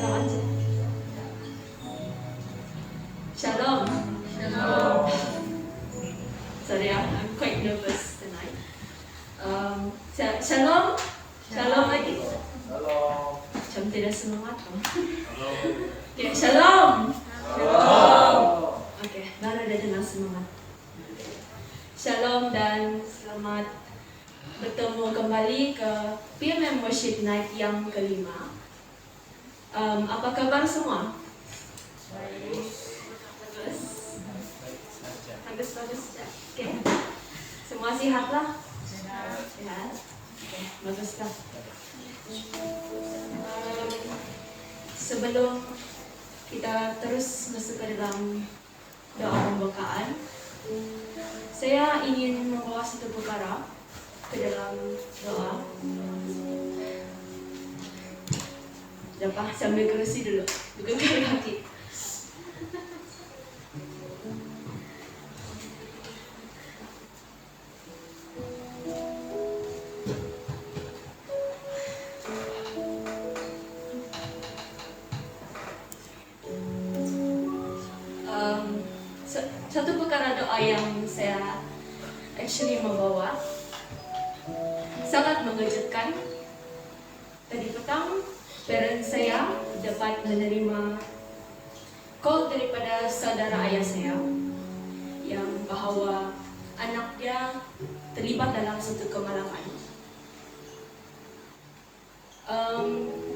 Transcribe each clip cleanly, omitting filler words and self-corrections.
aja. Shalom. Shalom. Sorry, I'm quite nervous tonight. Shalom. Shalom lagi. Shalom. Macam tidak semangat. Shalom. Okay, shalom. Shalom. Okay, baru ada dengan semangat. Shalom dan selamat bertemu kembali ke PMM Worship Night yang kelima. Apa kabar semua? Bagus. Bagus. Okay. Semua sihat lah? Sehat. Okay, baguslah. Sebelum kita terus masuk ke dalam doa pembukaan, saya ingin membawa satu perkara ke dalam doa. Dapat sambil kerusi dulu, bukan kaki. Satu perkara doa yang saya actually membawa sangat mengejutkan. Tadi petang, parents saya dapat menerima call daripada saudara ayah saya yang bahawa anak dia terlibat dalam satu kemalangan.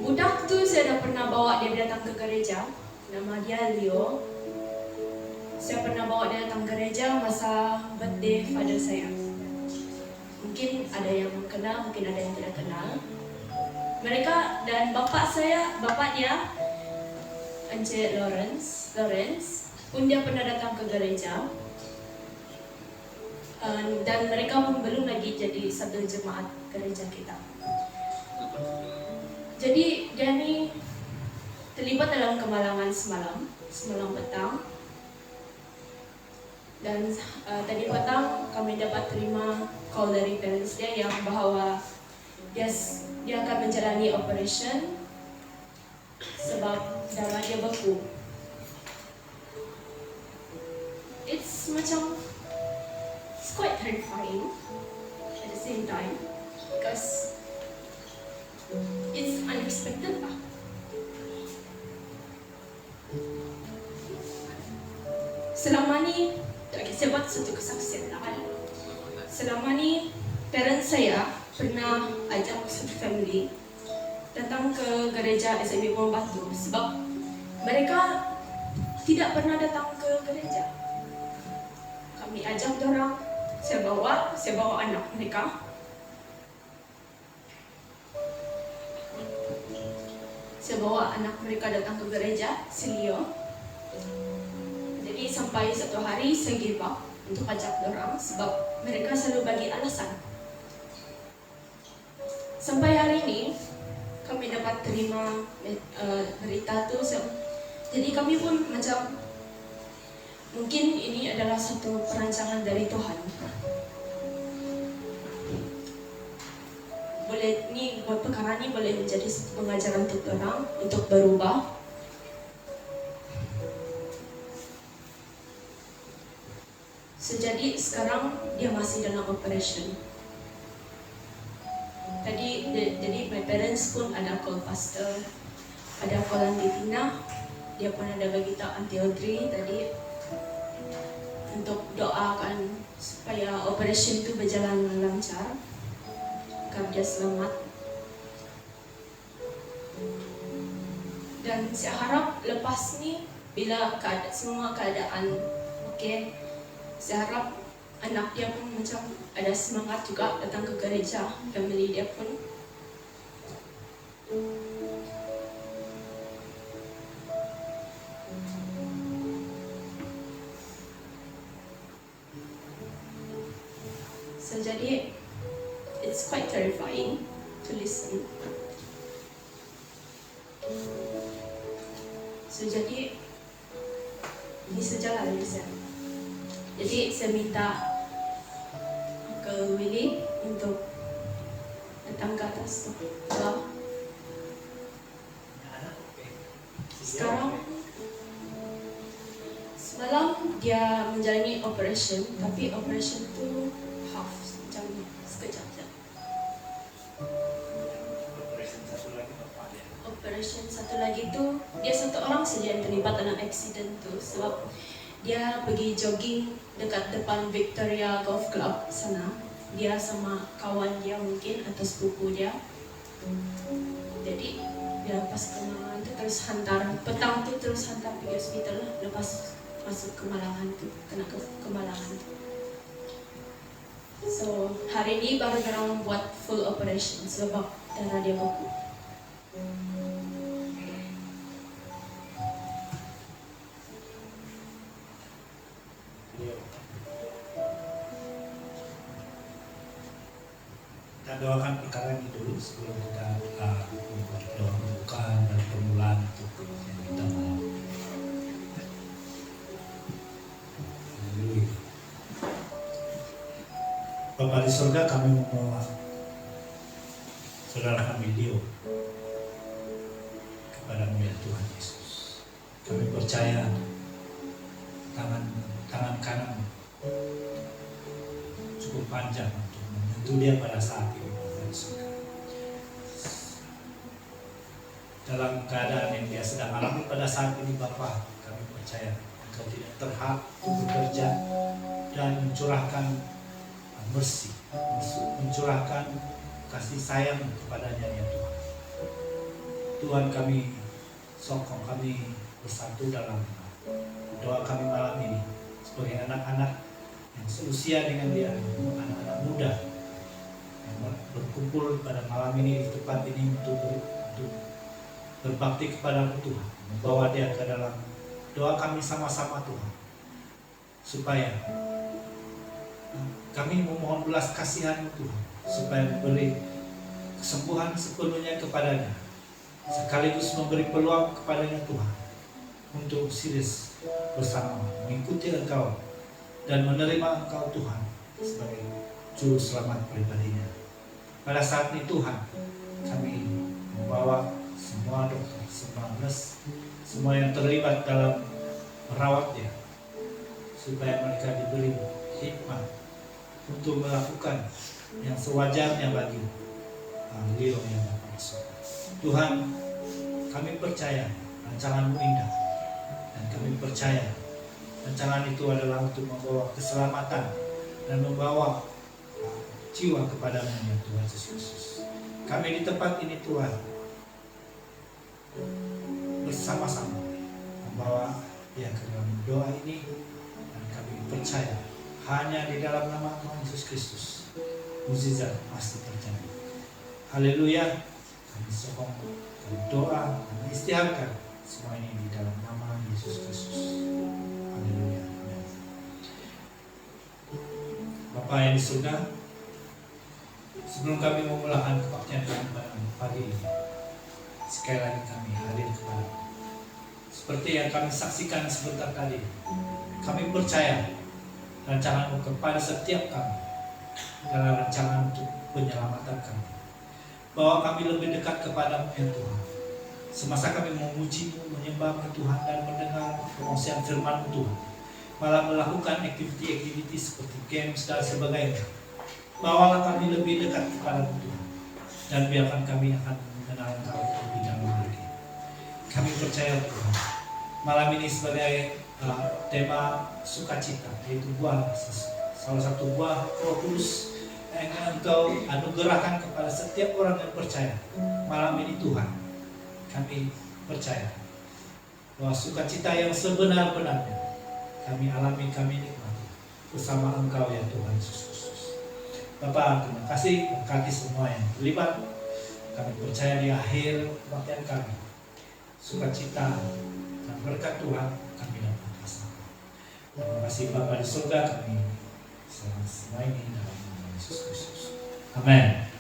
Budak tu saya dah pernah bawa dia datang ke gereja. Nama dia Leo. Saya pernah bawa dia datang gereja masa birthday father saya. Mungkin ada yang kenal, mungkin ada yang tidak kenal. Mereka dan bapaknya, Encik Lawrence pun dia pernah datang ke gereja. Dan mereka pun belum lagi jadi satu jemaat gereja kita. Jadi dia ni terlibat dalam kemalangan semalam petang. Dan tadi petang kami dapat terima call dari parents dia yang bahawa dia akan menjalani operation sebab darah dia beku. It's quite terrifying at the same time because it's unexpected lah. Selama ni, saya buat satu kesaksian lah kan. Selama ni, parents saya pernah ajak satu family datang ke gereja SMB Buang Batu sebab mereka tidak pernah datang ke gereja. Kami ajak dorang, saya bawa anak mereka. Saya bawa anak mereka datang ke gereja, si Leo. Jadi sampai satu hari saya give up untuk ajak dorang sebab mereka selalu bagi alasan. Sampai hari ini kami dapat terima berita tu. Jadi kami pun macam mungkin ini adalah satu perancangan dari Tuhan. Perkara ni boleh menjadi pengajaran untuk orang untuk berubah. Jadi sekarang dia masih dalam operation. Jadi my parents pun ada call pastor, ada call Auntie Tina, dia pun ada bagi tahu Auntie Audrey tadi untuk doakan supaya operation itu berjalan lancar, agar dia selamat. Dan saya harap lepas ni bila semua keadaan okey, saya harap anak dia pun macam ada semangat juga datang ke gereja, family dia pun. So jadi it's quite terrifying to listen. So jadi ini sajalah dari saya. Jadi saya minta ke Willy untuk datang ke atas tu. So, dia menjalani operation, tapi operation itu half, macam sekejap saja. Operation satu lagi tu dia satu orang saja yang terlibat dalam accident tu, sebab dia pergi jogging dekat depan Victoria Golf Club sana. Dia sama kawan dia mungkin atau sepupu dia. Jadi dia lepas kemalangan tu terus hantar, petang tu terus hantar pergi hospital lah. Lepas masuk kemalangan tu, kena kemalangan tu. So hari ni baru orang buat full operation sebab darah dia beku. Kita doakan perkara ini dulu sebelum kita membuat doa pembukaan dan permulaan untuk yang kita malam. Haleluya. Bapa di surga, kami memohon saudara kami Leo kepadamu ya Tuhan Yesus. Kami percaya tangan kanan cukup panjang untuk membantu dia pada saat ini. Dalam keadaan yang dia sedang alami pada saat ini, Bapa, kami percaya Engkau tidak terhad untuk bekerja dan mencurahkan mercy, mencurahkan kasih sayang kepadanya ya Tuhan. Tuhan, kami sokong, kami bersatu dalam doa kami malam ini sebagai anak-anak yang seusia dengan dia, anak-anak muda yang berkumpul pada malam ini di tempat ini untuk berbakti kepada Tuhan, membawa dia ke dalam doa kami sama-sama Tuhan, supaya kami memohon belas kasihan Tuhan, supaya memberi kesembuhan sepenuhnya kepadanya, sekaligus memberi peluang kepadanya Tuhan untuk serius bersama mengikuti Engkau dan menerima Engkau Tuhan sebagai juru selamat pribadinya. Pada saat ini Tuhan, kami membawa semua dokter, semua nurse, semua yang terlibat dalam merawat dia, supaya mereka diberi hikmat untuk melakukan yang sewajarnya bagi Leo yang dapat disurga. Tuhan, kami percaya rancangan-Mu indah, dan kami percaya rancangan itu adalah untuk membawa keselamatan dan membawa jiwa kepada-Mu ya Tuhan Yesus. Kami di tempat ini Tuhan bersama-sama membawa dia ke dalam doa ini, dan kami percaya hanya di dalam nama Tuhan Yesus Kristus mukjizat pasti terjadi. Haleluya. Kami sokong, kami doa, kami istiharkan semua ini di dalam nama Yesus Kristus. Haleluya. Amin. Bapa yang di surga, sebelum kami memulakan kebaktian kami pada pagi ini, sekali lagi kami hadir kepada seperti yang kami saksikan sebentar tadi. Kami percaya rancangan-Mu kepada setiap kami adalah rancangan untuk penyelamatan kami, bahwa kami lebih dekat kepada-Mu ya Tuhan. Semasa kami memuji-Mu, menyembah-Mu Tuhan, dan mendengar pengosian firman-Mu Tuhan, malah melakukan aktiviti-aktiviti seperti games dan sebagainya, bawalah kami lebih dekat kepada-Mu Tuhan, dan biarkan kami akan mengenal Engkau lebih dalam lagi. Kami percaya Tuhan, malam ini sebagai tema sukacita, yaitu salah satu buah Roh Kudus yang Engkau anugerahkan kepada setiap orang yang percaya. Malam ini Tuhan, kami percaya bahwa sukacita yang sebenar-benarnya kami alami, kami nikmati bersama Engkau ya Tuhan Yesus Kristus. Bapa, terima kasih, berkati semua yang terlibat. Kami percaya di akhir kebaktian kami, sukacita dan berkat Tuhan kami dapat rasakan. Terima kasih Bapa di surga, kami semua ini dalam nama Yesus Kristus. Amin.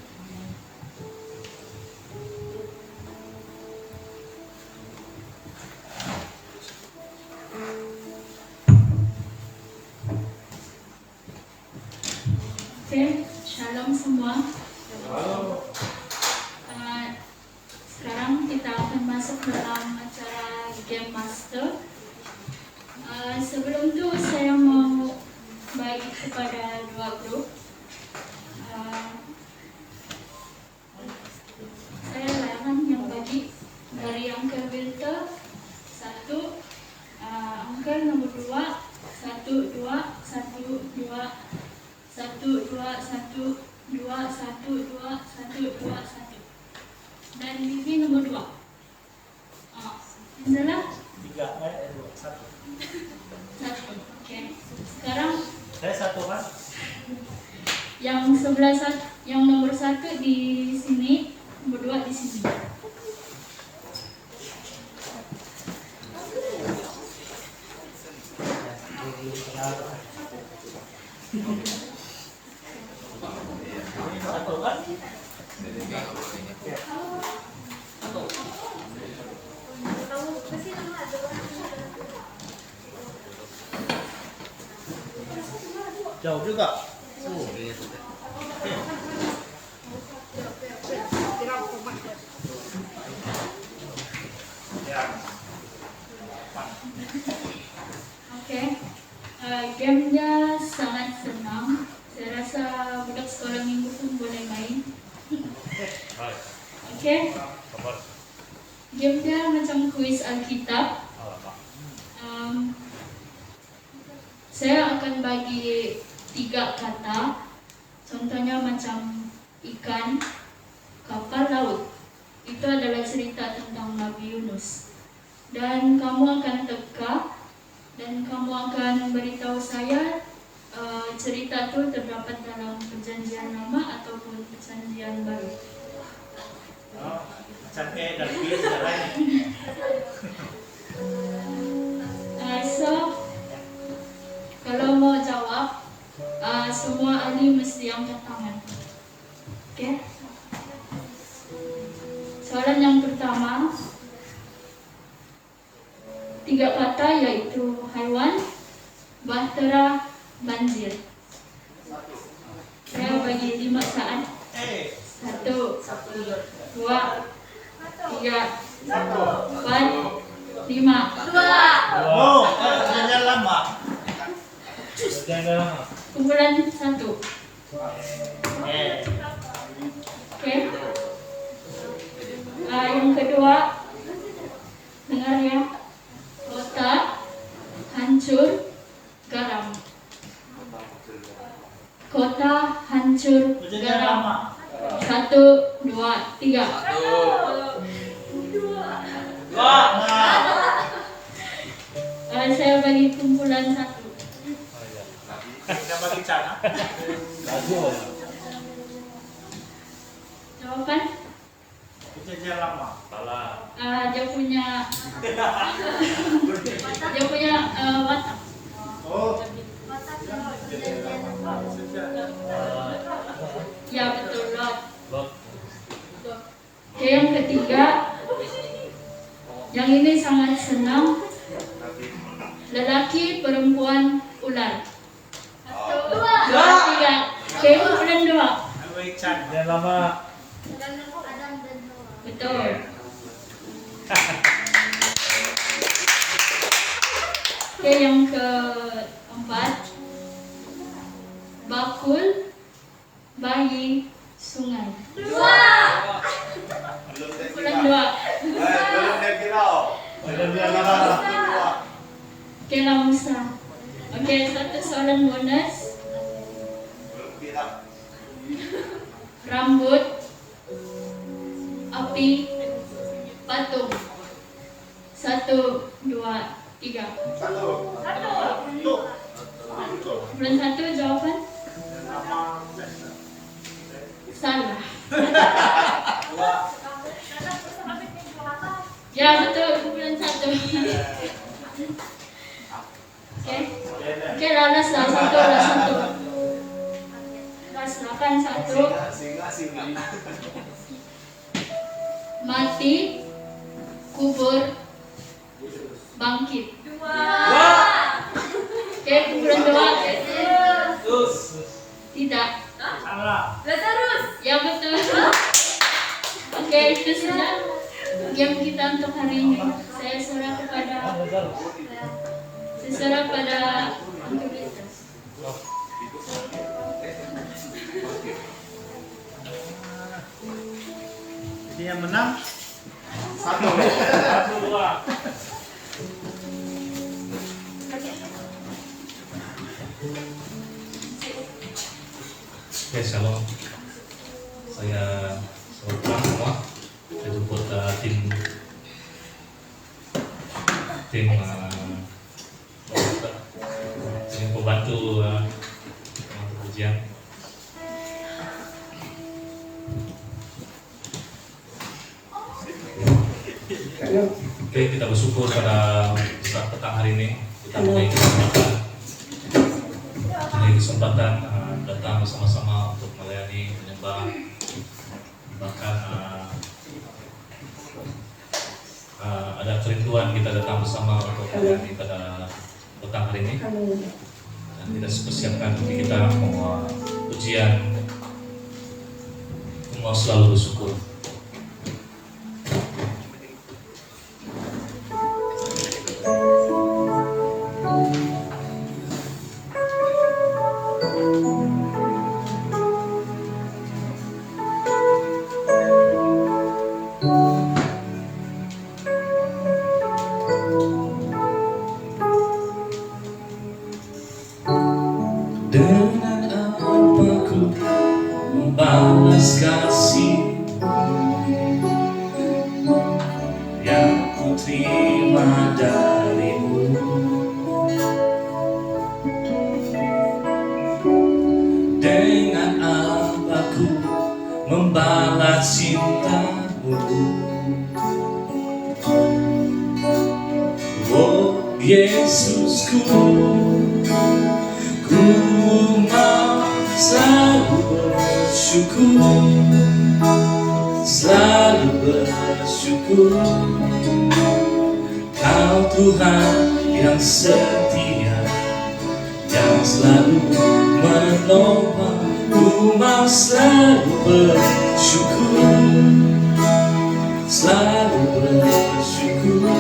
Oke, shalom semua. Sekarang kita akan masuk dalam acara Game Master. Sebelum itu saya mau bagi kepada dua grup. Saya layan yang bagi dari Uncle Wilter 1, Uncle nomor 2, 1, 2, 1, 2, 1, 2, 1, 2, 1, 2, 1, dan Bibi nomor 2. Salah? 3, 2, 1. 1. Oke. Sekarang Saya 1 kan? yang sebelah yang nomor 1 di sini, nomor 2 di sini. Ini 1 kan? Jauh juga. Oke. Gamenya sangat senang. Saya rasa budak sekolah minggu pun boleh main. Oke. Gamenya macam kuis Alkitab. Saya akan bagi 3 kata. Contohnya macam ikan, kapal laut. Itu adalah cerita tentang Nabi Yunus. Dan kamu akan teka dan kamu akan beritahu saya cerita itu terdapat dalam Perjanjian Lama ataupun Perjanjian Baru. Sampai dari sejarah. So, kalau mau jawab, semua ahli mesti angkat tangan. Oke? Soalan yang pertama, 3 kata yaitu haiwan, bahtera, banjir. Saya bagi 5 saat. 1, 2, 3, 4, 5. Oh, perjanjian lama. Kumpulan 1. Oke. Yang kedua, dengar ya. Kota, hancur, garam. Kota, hancur, Perjanjian garam. lama. 1, 2, 3. Saya bagi kumpulan 1. Kita bagi cara. Jawaban? Perjanjian lama. Dia punya watak. Oh. Ya betul, Lot. Oke, yang ketiga, yang ini sangat senang. Lelaki, perempuan, ular. 2, 3. Oke, kumpulan 2. Perjanjian lama. Betul. Oke, yang keempat, bakul, bayi, sungai. 2. Kumpulan 2. Perjanjian lama. Oke, Musa. Oke, 1 soalan bonus. Rambut, api, patung. 1, 2, 3. Kumpulan 1 jawaban? Salah. Ya betul, kumpulan 1. Oke, lalas lah 1. Silakan 1. Mati, kubur, bangkit. 2. Oke, kumpulan 2. Tidak. Salah. Ya betul. Oke, itu sudah game kita untuk hari ini. Saya serah kepada Terserah pada aktivitas. Jadi yang menang satu dua. Oke, shalom. Saya saudara semua. Saya support tim yang membantu ujian. Oke, kita bersyukur pada saat petang hari ini kita mempunyai kesempatan datang bersama-sama untuk melayani menyembah, bahkan ada kerinduan kita datang bersama untuk melayani pada petang hari ini, dan kita persiapkan diri kita mau ujian, mau selalu bersyukur. Dengan apa ku membalas kasih yang ku terima darimu? Dengan apa ku membalas cintamu? Oh Yesusku, ku mau selalu bersyukur, selalu bersyukur. Kau Tuhan yang setia, yang selalu menolong. Ku mau selalu bersyukur, selalu bersyukur.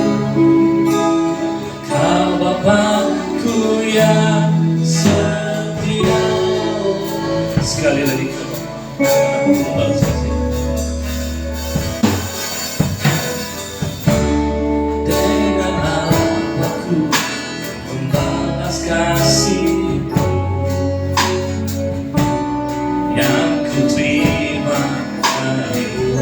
Kau Bapakku yang setia. Sekali lagi aku membalas kasih. Dengan apa ku membalas kasih yang ku terima darimu?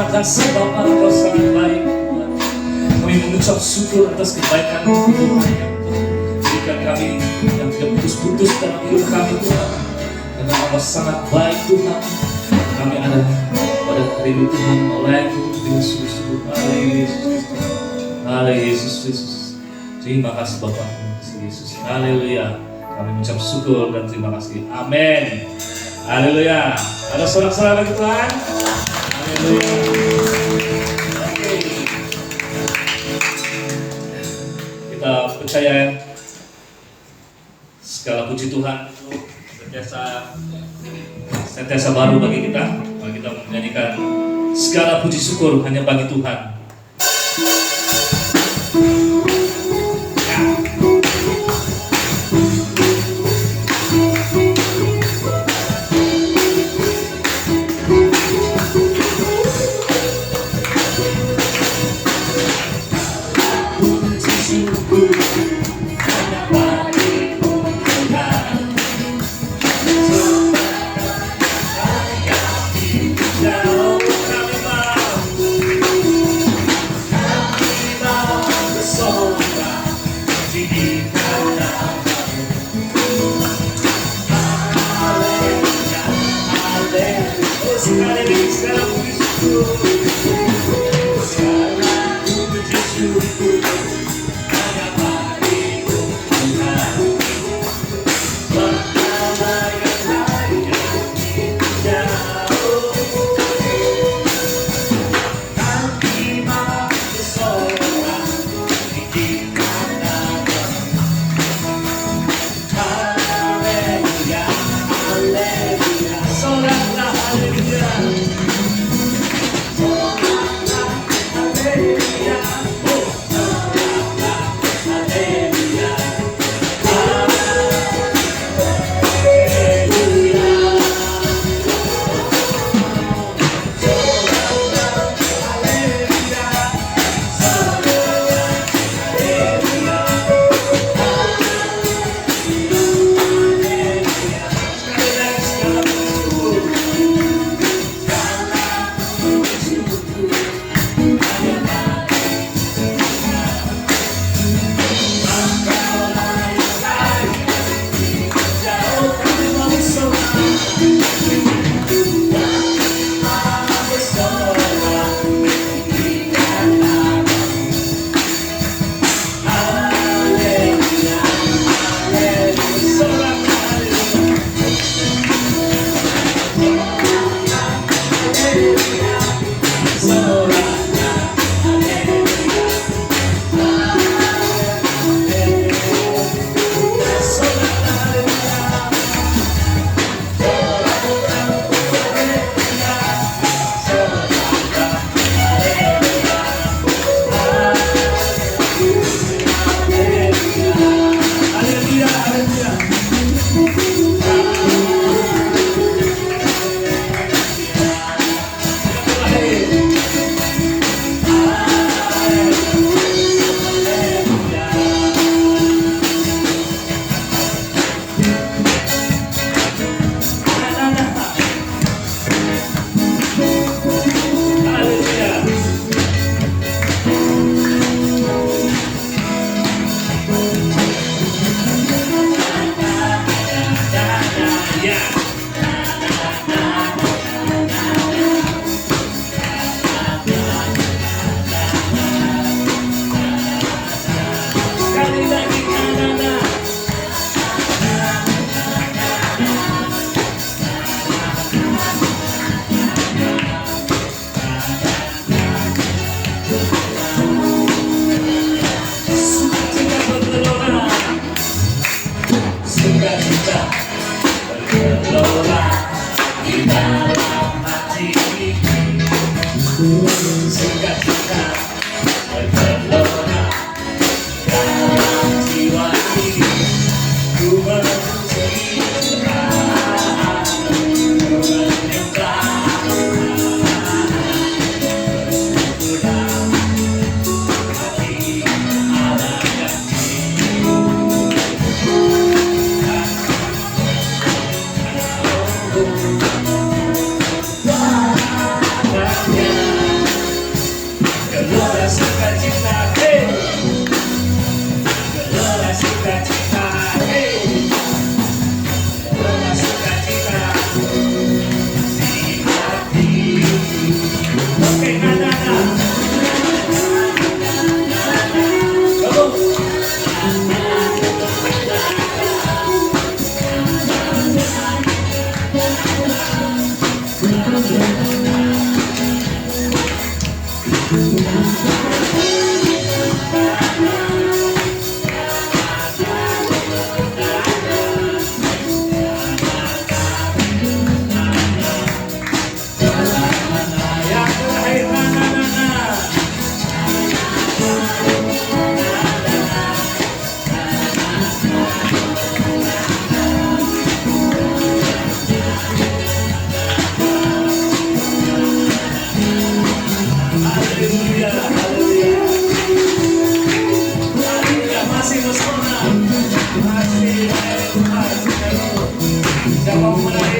Terima kasih Bapa, Engkau sangat baik Tuhan. Kami mengucap syukur atas kebaikan Tuhan yang berikan kami, yang tidak putus-putus dalam hidup kami Tuhan. Karena Allah sangat baik Tuhan. Kami ada pada hari ini Tuhan melayani dengan sungguh-sungguh. Haleluya Yesus Kristus. Terima kasih Bapa, terima kasih Yesus. Haleluya. Kami mengucap syukur dan terima kasih. Amin. Haleluya. Ada sorak-sorak lagi Tuhan. Haleluya. Oke. Kita percaya segala puji Tuhan itu senantiasa baru bagi kita. Kalau kita menyanyikan segala puji syukur hanya bagi Tuhan.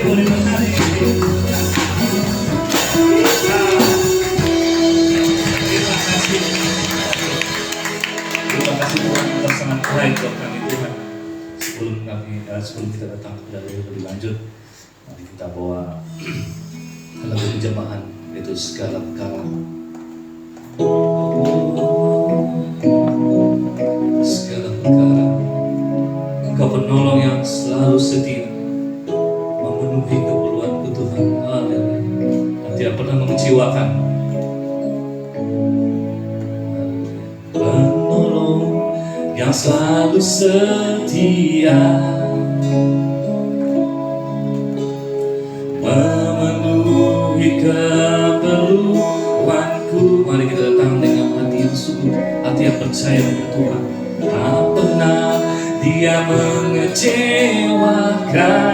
boleh menari. Terima kasih. Terima kasih Tuhan, kita sangat baik buat kami Tuhan. Sebelum kita datang kepada lebih lanjut, mari kita bawa lagu penjemahan yaitu segala perkara. Segala perkara, Engkau penolong yang selalu setia, memenuhi keperluanku Tuhan. Haleluya. Dan tidak pernah mengecewakan. Penolong yang selalu setia, memenuhi keperluanku. Mari kita datang dengan hati yang sungguh, hati yang percaya pada Tuhan. Tak pernah Dia mengecewakan.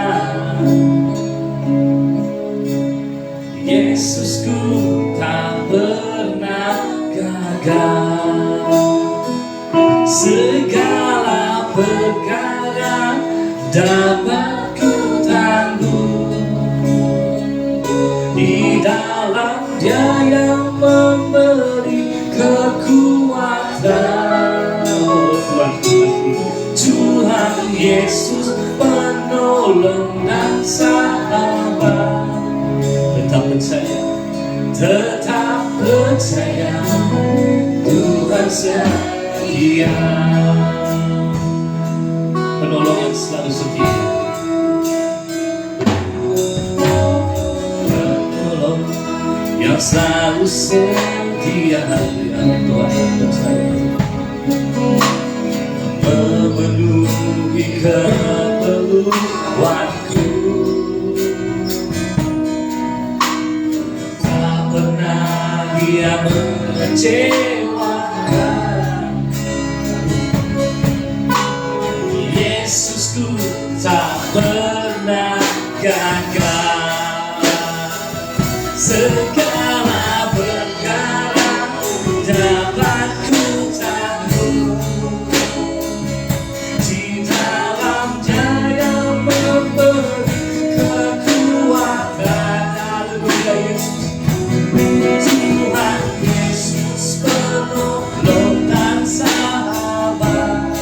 Yesusku tak pernah gagal. Segala perkara dapat ku tanggung di dalam Dia yang memberi kekuatan. Tuhan Yesus penolong dan sahabat. Tetap percaya Tuhan setia, penolong yang selalu setia, penolong yang selalu setia. Tuhan percaya, memenuhi keperluanku. Tak pernah Dia mengecewakan. Yesusku tak pernah gagal. Segala perkara dapat ku tanggung di dalam Dia yang memberi kekuatan. Haleluya Yesus. Tuhan Yesus penolong dan sahabat.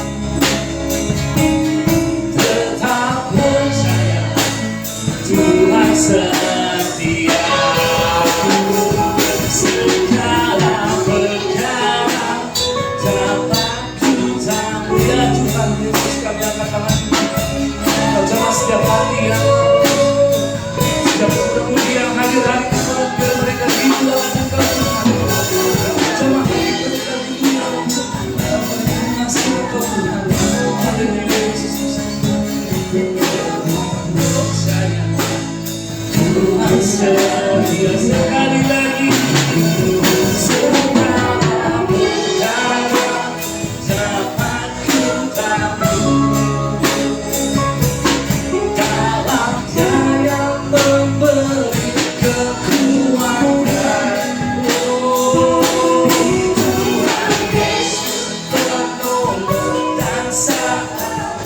Tetap percaya Tuhan setia. Segala perkara dapat ku tanggung. Ya Tuhan Yesus, kami angkat tangan. Kau jemaat setiap hari yang setiap muda-mudi yang hadir hari ini, biar mereka dihilang Engkau Tuhan. Jemaat kami berikan dunia untuk mengasihi Engkau Tuhan. Haleluya Yesus. Percaya Tuhan setia. Sekali lagi, segala perkara dapat ku tanggung dalam Dia yang memberi kekuatan. Oh, Tuhan Yesus penolong dan sahabat.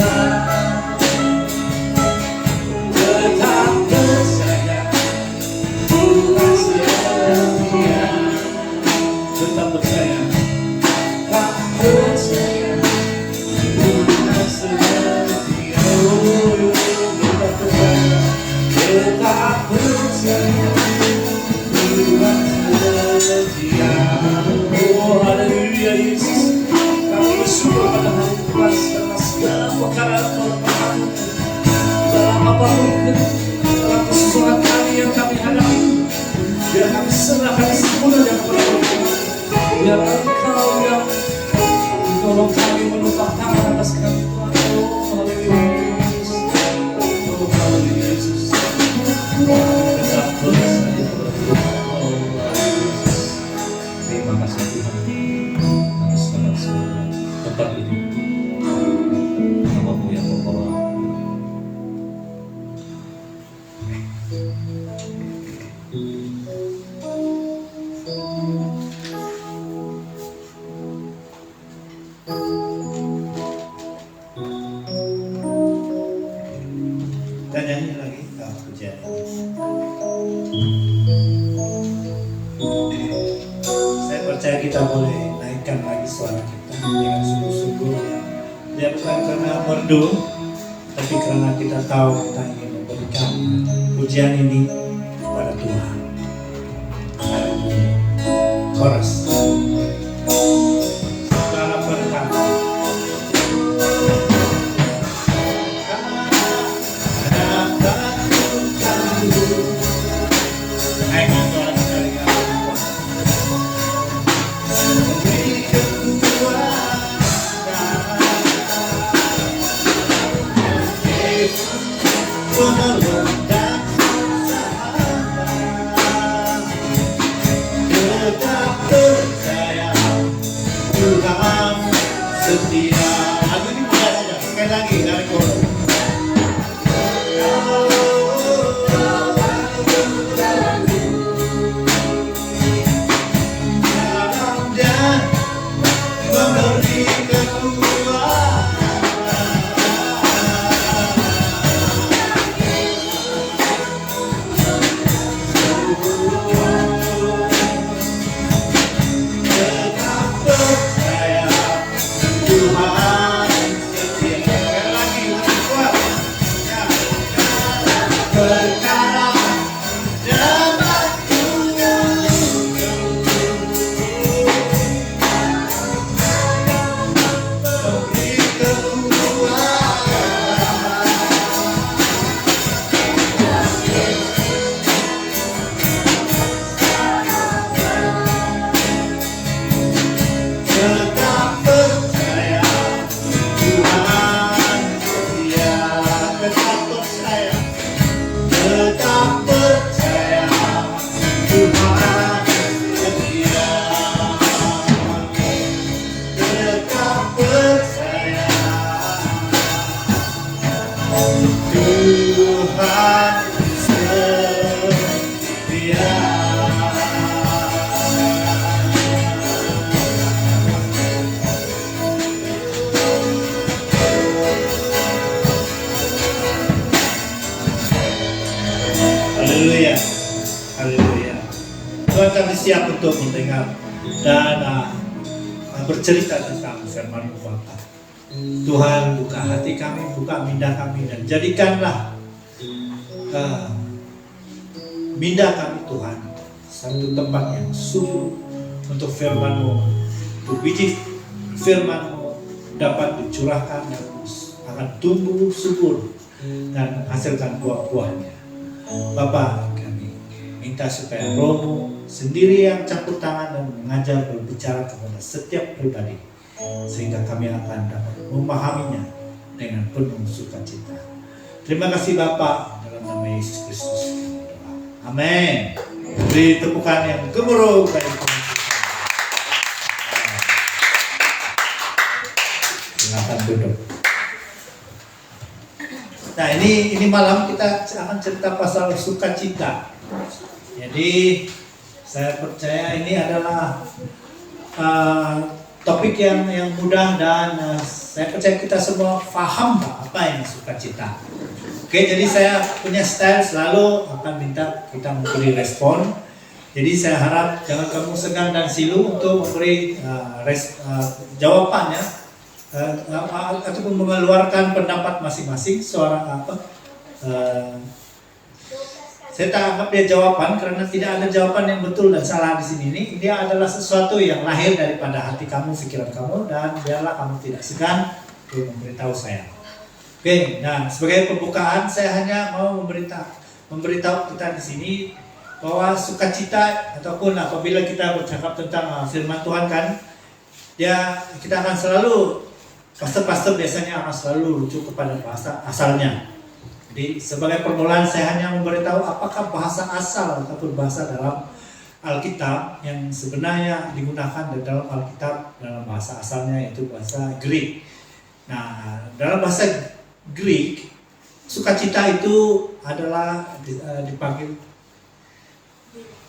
Tetap percaya Tuhan setia. pujian ini. Saya percaya kita boleh naikkan lagi suara kita dengan sungguh-sungguh. Ya bukan karena merdu, tapi karena kita tahu kita ingin memberikan pujian ini kepada Tuhan. Haleluya. Chorus. Saudara berkata, setia. Lagu ini mulai aja, sekali lagi dari chorus. Dan memberi kekuatan. Tetap percaya Tuhan setia. Sekali lagi lebih kuat. Ya. Perkara dapat memberi tetap percaya Tuhan setia. Tetap percaya Tuhan setia. Tetap percaya Tuhan setia. Haleluya, haleluya. Tuhan kami siap untuk mendengar dan bercerita tentang firman-Mu Bapa. Tuhan buka hati kami, buka minda kami dan jadikanlah minda kami Tuhan satu tempat yang subur untuk firman-Mu, untuk biji firman-Mu dapat dicurahkan dan akan tumbuh subur dan menghasilkan buah-buahnya. Bapa, kami minta supaya Roh-Mu sendiri yang campur tangan dan mengajar berbicara kepada setiap pribadi sehingga kami akan dapat memahaminya dengan penuh sukacita. Terima kasih Bapa, dalam nama Yesus Kristus kami berdoa. Amin. Beri tepukan yang gemuruh bagi Tuhan. Silakan duduk. Nah ini malam kita akan cerita pasal sukacita. Jadi saya percaya ini adalah topik yang mudah dan saya percaya kita semua paham apa yang sukacita. Oke, jadi saya punya style selalu akan minta kita memberi respon. Jadi saya harap jangan kamu segan dan silu untuk memberi jawabannya. Ataupun mengeluarkan pendapat masing-masing seorang saya tak anggap dia jawaban karena tidak ada jawaban yang betul dan salah di sini. Ini dia adalah sesuatu yang lahir daripada hati kamu, pikiran kamu, dan biarlah kamu tidak segan untuk memberitahu saya. Oke, nah sebagai pembukaan saya hanya mau memberitahu kita di sini bahwa sukacita ataupun apabila kita bercakap tentang firman Tuhan kan, kita akan selalu pastor-pastor biasanya akan selalu rujuk kepada bahasa asalnya. Jadi sebagai permulaan saya hanya memberitahu apakah bahasa asal ataupun bahasa dalam Alkitab yang sebenarnya digunakan dalam Alkitab dalam bahasa asalnya yaitu bahasa Greek. Nah, dalam bahasa Greek sukacita itu adalah dipanggil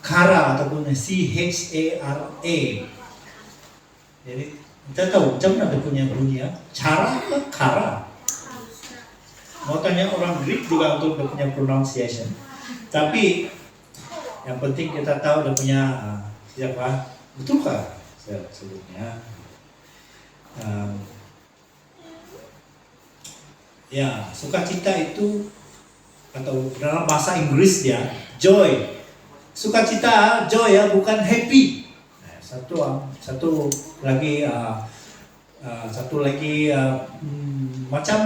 chara ataupun C-H-A-R-A. Jadi kita tahu macam mana dia punya bunyi ya. Chara atau chara? mau tanya orang Greek juga untuk dia punya pronunciation. Tapi yang penting kita tahu dia punya siapa, betulkah saya sebutnya. Ya, sukacita itu atau dalam bahasa Inggris dia joy. Sukacita joy ya, bukan happy. Nah, satu lagi macam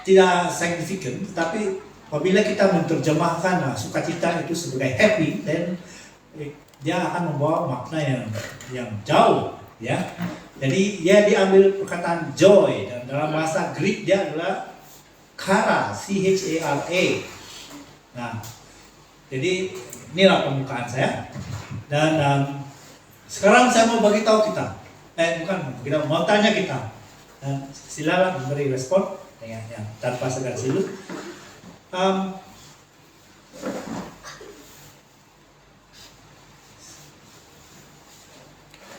tidak signifikan, tapi apabila kita menerjemahkan sukacita itu sebagai happy, dan dia akan membawa makna yang jauh, ya. Jadi dia diambil perkataan joy, dan dalam bahasa Greek dia adalah chara, C-H-A-R-A. Nah, jadi inilah pembukaan saya. Dan sekarang saya mau bagi tahu kita, kita mau tanya kita. Dan silakan memberi respon dengan yang tanpa segan silu.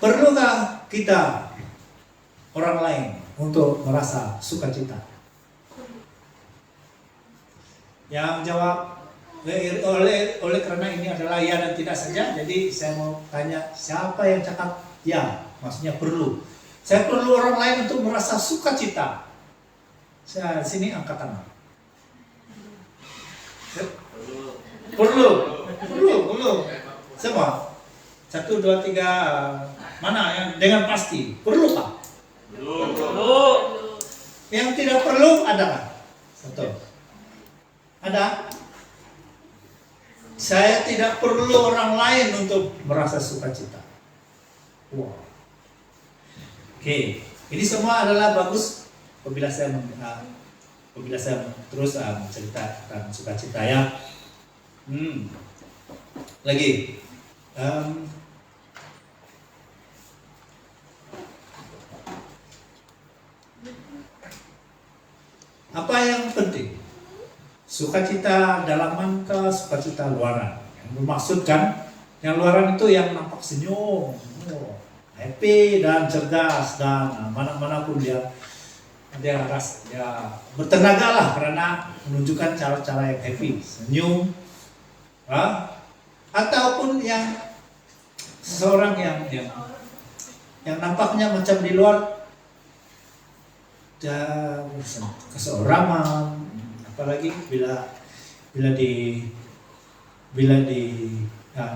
Perlukah kita orang lain untuk merasa sukacita? Yang jawab oleh karena ini adalah ya dan tidak saja, jadi saya mau tanya siapa yang cakap ya, maksudnya perlu. Saya perlu orang lain untuk merasa sukacita. Saya sini angkat tangan. Perlu. Semua. 1, 2, 3. Mana yang dengan pasti? Perlu Pak? Perlu. Yang tidak perlu ada? 1. Ada? Saya tidak perlu orang lain untuk merasa sukacita. Wow. Oke, ini semua adalah bagus apabila saya terus mencerita tentang sukacita ya. Lagi, apa yang penting? Sukacita dalaman ke sukacita luaran. Yang bermaksudkan yang luaran itu yang nampak senyum, happy dan cerdas, dan manapun dia bertenaga lah karena menunjukkan cara-cara yang happy, senyum, ataupun yang seseorang yang nampaknya macam di luar keseorangan, apalagi bila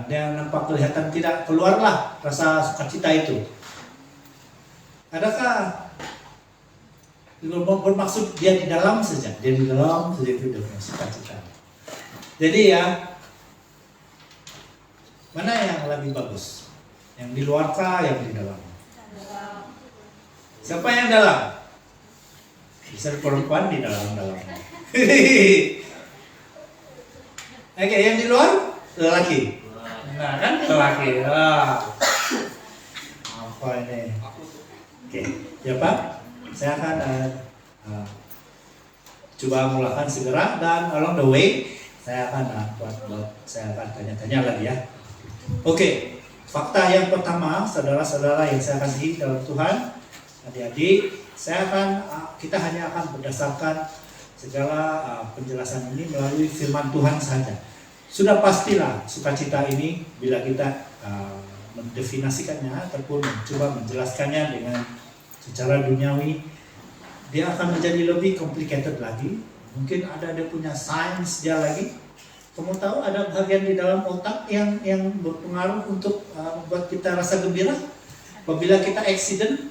dia nampak kelihatan tidak keluarlah rasa sukacita itu. Adakah bermaksud dia di dalam saja itu dia punya sukacita. Jadi ya, mana yang lebih bagus? Yang di luar kah, yang di dalam? Siapa yang dalam? Bisa perempuan di dalam. Oke, yang di luar lelaki. Nah kan lelaki. Apa ini? Oke, ya Pak. Saya akan coba mulakan segera, dan along the way saya akan tanya-tanya lagi ya. Oke, fakta yang pertama, saudara-saudara yang saya kasihi dalam Tuhan, adik-adik, kita hanya akan berdasarkan segala penjelasan ini melalui firman Tuhan saja. Sudah pastilah sukacita ini bila kita mendefinisikannya ataupun mencoba menjelaskannya dengan secara duniawi, dia akan menjadi lebih complicated lagi. Mungkin ada dia punya sains dia lagi. Kamu tahu ada bagian di dalam otak yang berpengaruh untuk membuat kita rasa gembira. Apabila kita accident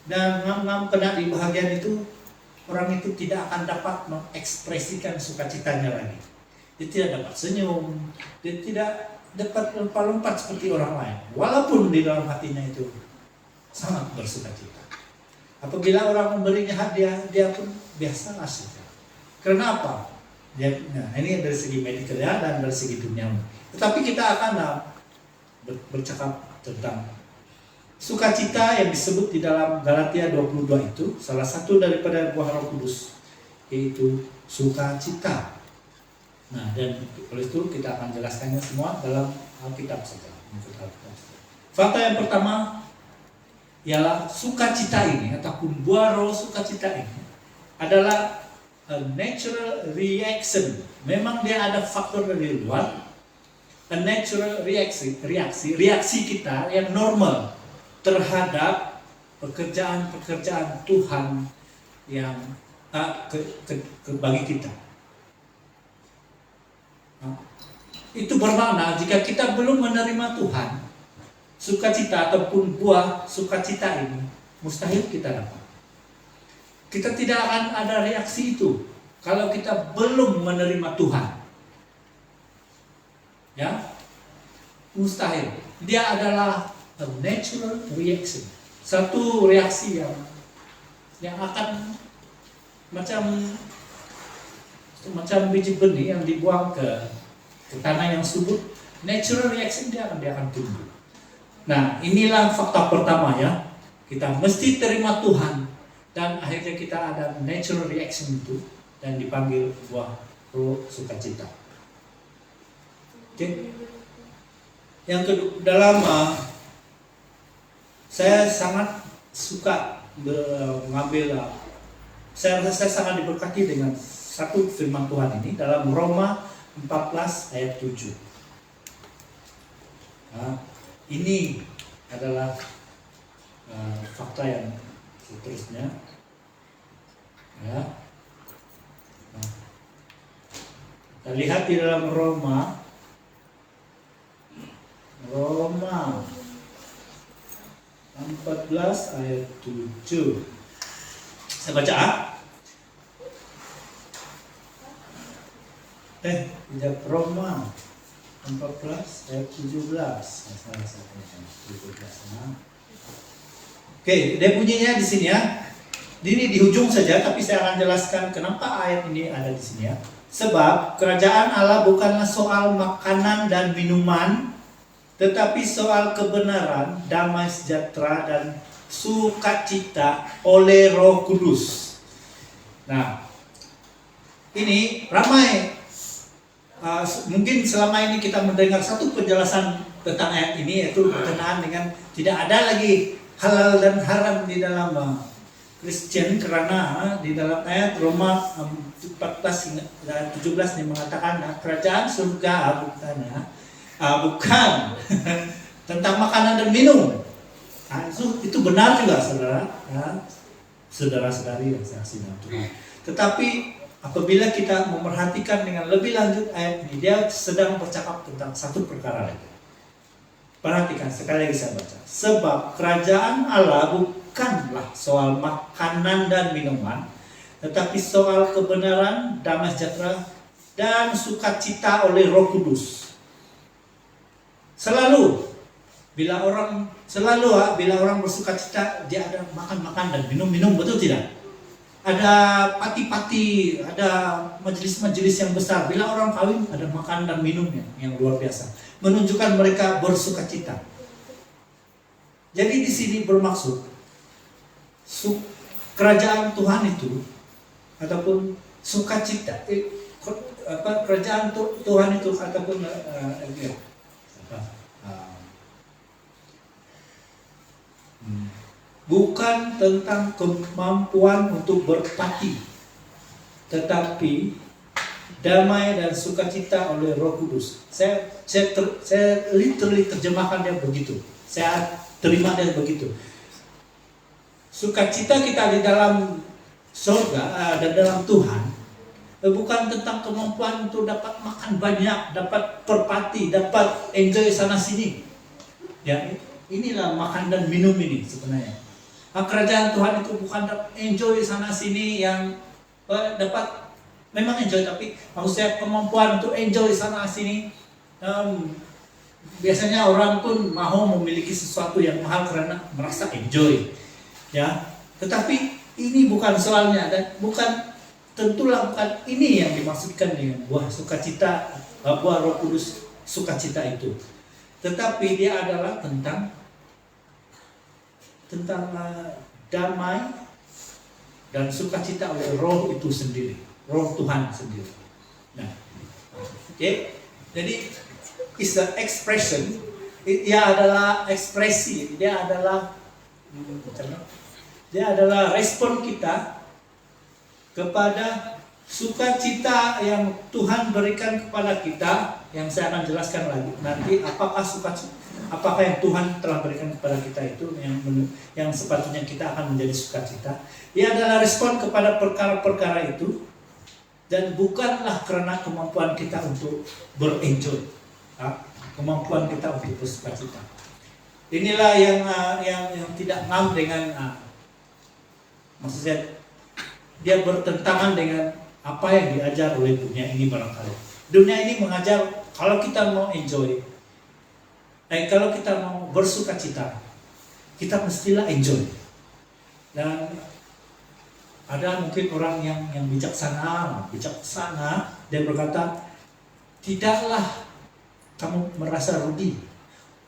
dan ngam kena di bahagian itu, orang itu tidak akan dapat mengekspresikan sukacitanya lagi. Dia tidak dapat senyum, dia tidak dapat lompat-lompat seperti orang lain, walaupun di dalam hatinya itu sangat bersukacita. Apabila orang memberinya hadiah, dia pun biasa saja. Karena apa? Ini dari segi medikal ya, dan dari segi duniawi. Tetapi kita akan bercakap tentang sukacita yang disebut di dalam Galatia 22 itu, salah satu daripada buah Roh Kudus, yaitu sukacita. Nah, dan oleh itu kita akan jelaskannya semua dalam Alkitab saja. Fakta yang pertama, ialah sukacita ini ataupun buah roh sukacita ini adalah a natural reaction. Memang dia ada faktor dari luar, a natural reaksi kita yang normal terhadap pekerjaan-pekerjaan Tuhan yang bagi kita. Itu bermakna jika kita belum menerima Tuhan, sukacita ataupun buah sukacita ini mustahil kita dapat. Kita tidak akan ada reaksi itu kalau kita belum menerima Tuhan. Ya, mustahil. Dia adalah a natural reaction. Satu reaksi yang akan macam biji benih yang dibuang ke tanah yang subur. Natural reaction dia akan tumbuh. Nah, inilah fakta pertama ya. Kita mesti terima Tuhan dan akhirnya kita ada natural reaction itu dan dipanggil buah roh sukacita. Oke. Yang kedua, dalam saya sangat suka mengambil saya sangat diberkati dengan satu firman Tuhan ini dalam Roma 14 ayat 7. Nah, ini adalah fakta yang seterusnya. Ya. Nah, kita lihat di dalam Roma 14 ayat 7. Saya baca. Tidak, Roma 14 ayat 17. Oke, dia bunyinya di sini ya. Ini di ujung saja, tapi saya akan jelaskan kenapa ayat ini ada di sini ya. Sebab kerajaan Allah bukanlah soal makanan dan minuman, tetapi soal kebenaran, damai sejahtera dan sukacita oleh Roh Kudus. Nah, ini ramai. Mungkin selama ini kita mendengar satu penjelasan tentang ayat ini, yaitu berkenaan dengan tidak ada lagi halal dan haram di dalam Kristen, karena di dalam ayat Roma 14 dan 17 ini mengatakan kerajaan surga bukan tentang makanan dan minum. Itu benar juga saudara, saudara-saudari yang saksi dalam Tuhan. Tetapi apabila kita memperhatikan dengan lebih lanjut ayat ini, dia sedang bercakap tentang satu perkara lagi. Perhatikan, sekali lagi saya baca. Sebab kerajaan Allah bukanlah soal makanan dan minuman, tetapi soal kebenaran, damai sejahtera, dan sukacita oleh Roh Kudus. Selalu bila orang bersukacita, dia ada makan-makan dan minum-minum, betul tidak? Ada pati-pati, ada majelis-majelis yang besar. Bila orang kawin, ada makan dan minum yang luar biasa, menunjukkan mereka bersukacita. Jadi di sini bermaksud kerajaan Tuhan itu ataupun sukacita, kerajaan Tuhan itu ataupun bukan tentang kemampuan untuk berpati, tetapi damai dan sukacita oleh Roh Kudus. Saya literally terjemahkan dia begitu. Saya terima dia begitu. Sukacita kita di dalam surga dan dalam Tuhan bukan tentang kemampuan untuk dapat makan banyak, dapat berpati, dapat enjoy sana sini. Ya, inilah makan dan minum ini sebenarnya. Kerajaan Tuhan itu bukan enjoy sana sini yang dapat memang enjoy, tapi maksud saya kemampuan untuk enjoy sana sini. Biasanya orang pun mau memiliki sesuatu yang mahal karena merasa enjoy, ya. Tetapi ini bukan soalnya, dan tentulah bukan ini yang dimaksudkan dengan buah sukacita, buah Roh Kudus sukacita itu. Tetapi dia adalah tentang damai dan sukacita oleh Roh itu sendiri, Roh Tuhan sendiri. Nah, oke. Jadi is the expression, dia adalah ekspresi, dia adalah Dia adalah respon kita kepada sukacita yang Tuhan berikan kepada kita, yang saya akan jelaskan lagi nanti. Apakah yang Tuhan telah berikan kepada kita itu yang sepatutnya kita akan menjadi sukacita. Dia adalah respon kepada perkara-perkara itu, dan bukanlah karena kemampuan kita untuk berenjoy, kemampuan kita untuk bersukacita. Inilah yang tidak ngam dengan maksudnya dia bertentangan dengan apa yang diajar oleh dunia ini barangkali. Dunia ini mengajar kalau kita mau enjoy, kalau kita mau bersukacita, kita mestilah enjoy. Dan ada mungkin orang yang bijaksana, dia berkata, tidaklah kamu merasa rugi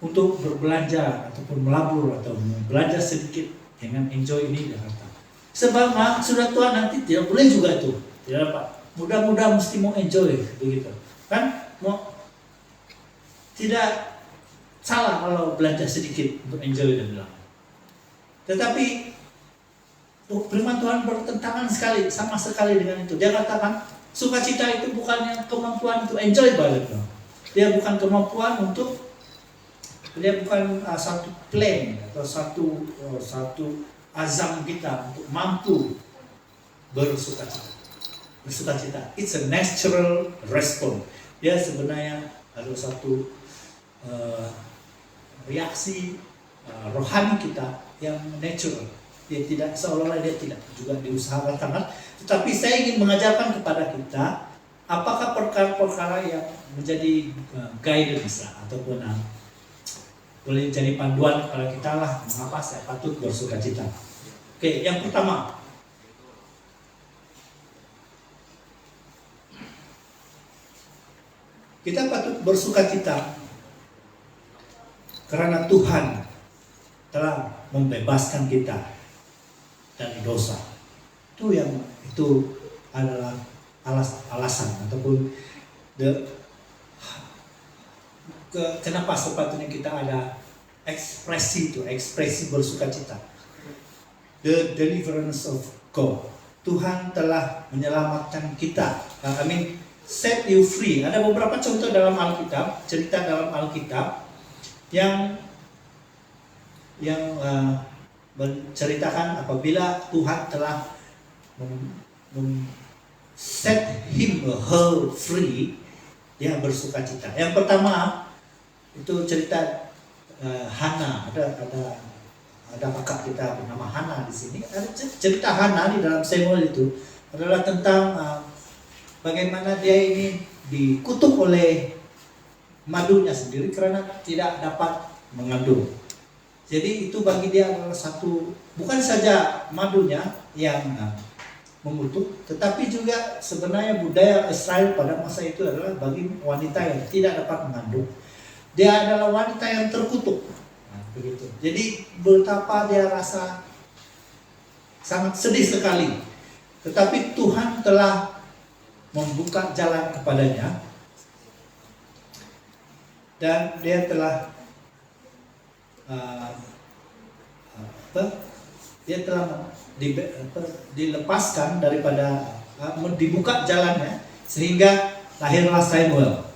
untuk berbelanja ataupun melabur atau belanja sedikit dengan enjoy ini, dia kata. Sebab sudah tua nanti tidak boleh juga itu, tidak dapat. Mudah-mudah mesti mau enjoy begitu, kan? Tidak salah kalau belanja sedikit untuk enjoy dan bilang. Tetapi firman Tuhan bertentangan sama sekali dengan itu. Dia katakan sukacita itu bukannya kemampuan untuk enjoy balik. Dia bukan kemampuan untuk, dia bukan satu plan atau satu azam kita untuk mampu bersukacita. It's a natural response. Dia sebenarnya adalah satu reaksi rohani kita yang natural. Dia tidak, seolah-olah dia tidak juga diusahakan sangat. Tetapi saya ingin mengajarkan kepada kita apakah perkara-perkara yang menjadi guidance ataupun boleh jadi panduan kepada kita lah mengapa saya patut bersukacita. Oke, yang pertama, kita patut bersukacita karena Tuhan telah membebaskan kita dari dosa. Itu adalah alasan ataupun kenapa sepatutnya kita ada ekspresi bersukacita. The deliverance of God. Tuhan telah menyelamatkan kita. Set you free. Ada beberapa contoh dalam Alkitab, cerita dalam Alkitab yang menceritakan apabila Tuhan telah set him or her free, dia bersukacita. Yang pertama itu cerita Hana. Ada kakak kita bernama Hana di sini. Ada cerita Hana di dalam Samuel itu adalah tentang bagaimana dia ini dikutuk oleh madunya sendiri karena tidak dapat mengandung. Jadi itu bagi dia adalah satu, bukan saja madunya yang mengutuk, tetapi juga sebenarnya budaya Israel pada masa itu adalah bagi wanita yang tidak dapat mengandung, dia adalah wanita yang terkutuk. Begitu. Jadi betapa dia rasa sangat sedih sekali. Tetapi Tuhan telah membuka jalan kepadanya dan dia telah dilepaskan daripada dibuka jalannya sehingga lahirlah Samuel.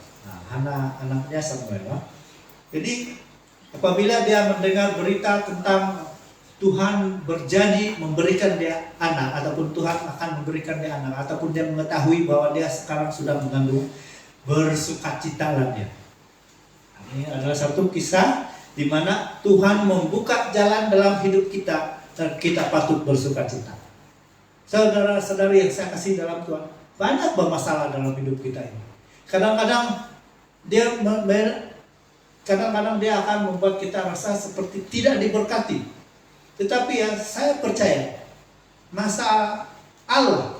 Hana anaknya Samuel. Jadi apabila dia mendengar berita tentang Tuhan berjanji memberikan dia anak, ataupun Tuhan akan memberikan dia anak, ataupun dia mengetahui bahwa dia sekarang sudah mengandung, bersukacitalah dia. Ini adalah satu kisah di mana Tuhan membuka jalan dalam hidup kita dan kita patut bersukacita. Saudara-saudari yang saya kasih dalam Tuhan, banyak bermasalah dalam hidup kita ini. Kadang-kadang dia akan membuat kita rasa seperti tidak diberkati. Tetapi ya saya percaya masa Allah,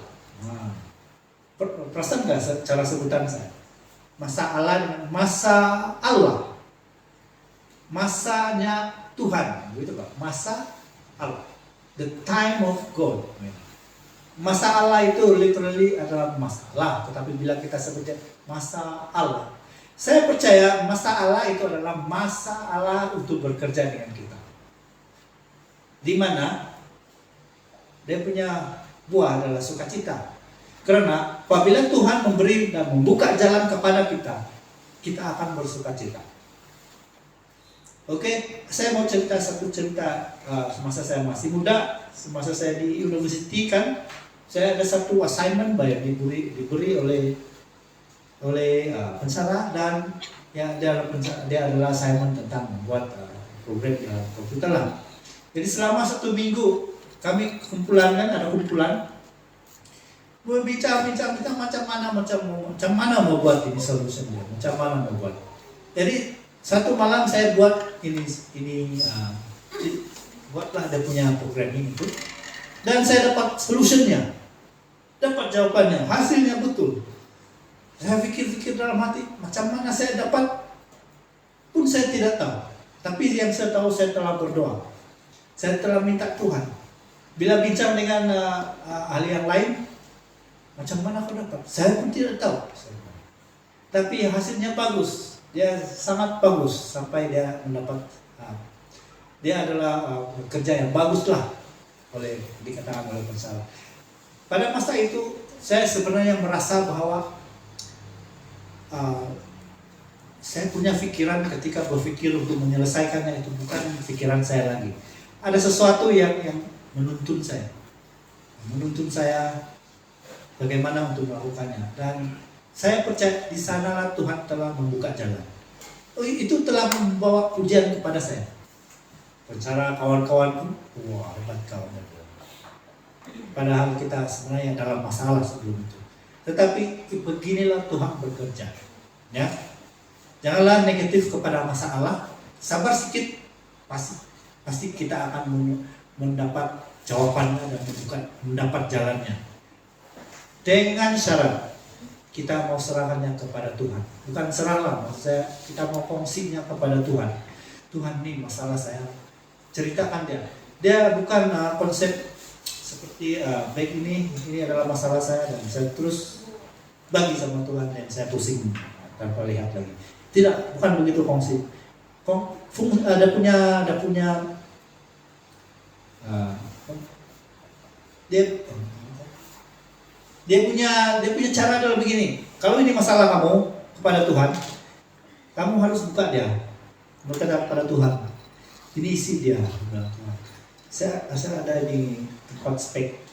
perasaan nggak cara sebutan saya? Masa Allah dengan masa Allah, masanya Tuhan, gitu Pak. Masa Allah, the time of God. Masa Allah itu literally adalah masalah, tetapi bila kita sebutnya masa Allah, saya percaya masa Allah itu adalah masa Allah untuk bekerja dengan kita. di mana dia punya buah adalah sukacita. Karena apabila Tuhan memberi dan membuka jalan kepada kita, kita akan bersukacita. Oke, saya mau cerita satu cerita semasa saya masih muda, semasa saya di university kan, saya ada satu assignment yang diberi oleh pensara, dan ya dia adalah assignment tentang membuat program komputer lah. Jadi selama 1 minggu kami ada kumpulan berbincang macam mana mau buat ini solusinya, macam mana mau buat. Jadi satu malam saya buat buatlah dia punya program ini tuh, dan saya dapat solusinya, dapat jawabannya, hasilnya betul. Saya pikir dalam hati, macam mana saya dapat pun saya tidak tahu. Tapi yang saya tahu, saya telah berdoa, saya telah minta Tuhan. Bila bincang dengan ahli yang lain, macam mana kau dapat? Saya pun tidak tahu. Tapi hasilnya bagus. Dia sangat bagus sampai dia mendapat. Dia adalah kerja yang bagus lah dikatakan oleh pensara. Pada masa itu saya sebenarnya merasa bahwa saya punya pikiran ketika berpikir untuk menyelesaikannya itu bukan pikiran saya lagi. Ada sesuatu yang menuntun saya bagaimana untuk melakukannya, dan saya percaya di sanalah Tuhan telah membuka jalan. Itu telah membawa pujian kepada saya. Pencara kawan-kawan pun, wah hebat kawan. Padahal kita sebenarnya dalam masalah sebelum itu. Tetapi beginilah Tuhan bekerja. Ya, janganlah negatif kepada masalah. Sabar sedikit, pasti kita akan mendapat jawabannya dan mendapat jalannya. Dengan syarat kita mau serahkannya kepada Tuhan. Bukan serahlah, maksudnya kita mau kongsinya kepada Tuhan. Tuhan, nih masalah saya, ceritakan dia. Dia bukan konsep seperti baik ini adalah masalah saya dan saya terus bagi sama Tuhan dan saya pusing tanpa lihat lagi. Tidak, bukan begitu kongsi. Ada punya dia punya cara adalah begini. Kalau ini masalah kamu kepada Tuhan, kamu harus buka dia, berkata kepada Tuhan. Ini isi dia. Saya ada di tempat spek.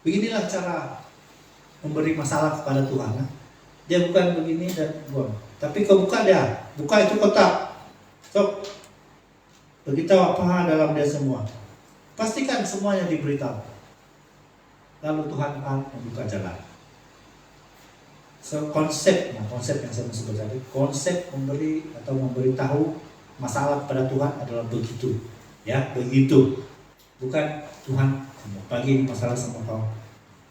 Beginilah cara memberi masalah kepada Tuhan. Dia bukan begini dan buang. Tapi kau buka dia, buka itu kotak. Sok, beritahu apa dalam dia semua. Pastikan semuanya diberitahu. Lalu Tuhan akan membuka jalan. So, konsep yang saya sebut tadi, konsep memberi atau memberitahu masalah kepada Tuhan adalah begitu, ya begitu. Bukan Tuhan bagi masalah sama kau.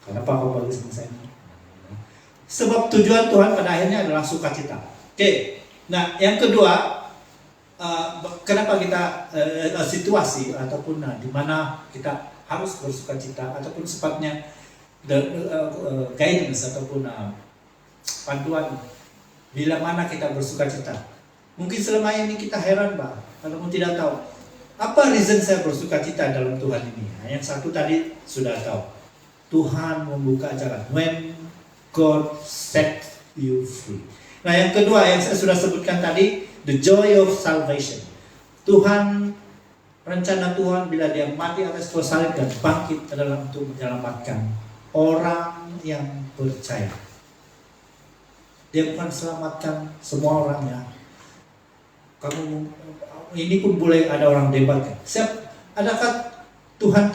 Kenapa kau bagi sama saya? Sebab tujuan Tuhan pada akhirnya adalah sukacita. Oke. Nah, yang kedua, kenapa kita situasi ataupun di mana kita harus bersukacita ataupun sifatnya guidance ataupun panduan bila mana kita bersukacita. Mungkin selama ini kita heran, Pak, kalau tidak tahu apa reason saya bersukacita dalam Tuhan ini. Nah, yang satu tadi sudah tahu, Tuhan membuka jalan. When God set you free. Nah, yang kedua yang saya sudah sebutkan tadi, the joy of salvation. Tuhan, rencana Tuhan bila dia mati atas kayu salib dan bangkit adalah untuk menyelamatkan orang yang percaya. Dia bukan selamatkan semua orang ya. Kamu ini pun boleh ada orang debat kan. Adakah Tuhan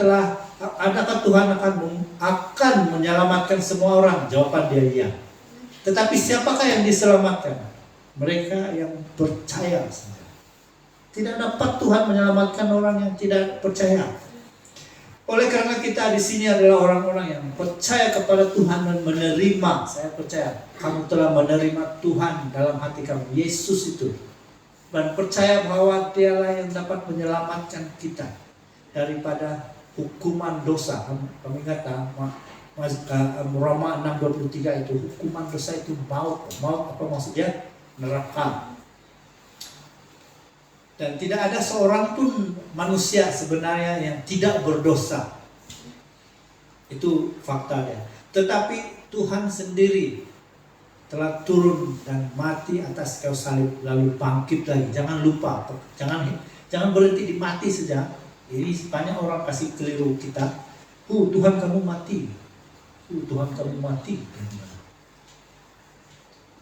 akan menyelamatkan semua orang? Jawaban dia iya. Tetapi siapakah yang diselamatkan? Mereka yang percaya saja. Tidak dapat Tuhan menyelamatkan orang yang tidak percaya. Oleh karena kita di sini adalah orang-orang yang percaya kepada Tuhan dan menerima. Saya percaya kamu telah menerima Tuhan dalam hati kamu, Yesus itu, dan percaya bahwa Dialah yang dapat menyelamatkan kita daripada hukuman dosa. Kamu ingat Roma 6:23 itu, hukuman dosa itu maut. Maut apa maksudnya? Neraka. Dan tidak ada seorang pun manusia sebenarnya yang tidak berdosa. Itu faktanya. Tetapi Tuhan sendiri telah turun dan mati atas kayu salib lalu bangkit lagi. Jangan lupa, jangan berhenti di mati saja. Ini banyak orang kasih keliru kita. Tuhan kamu mati. Tuhan kamu mati.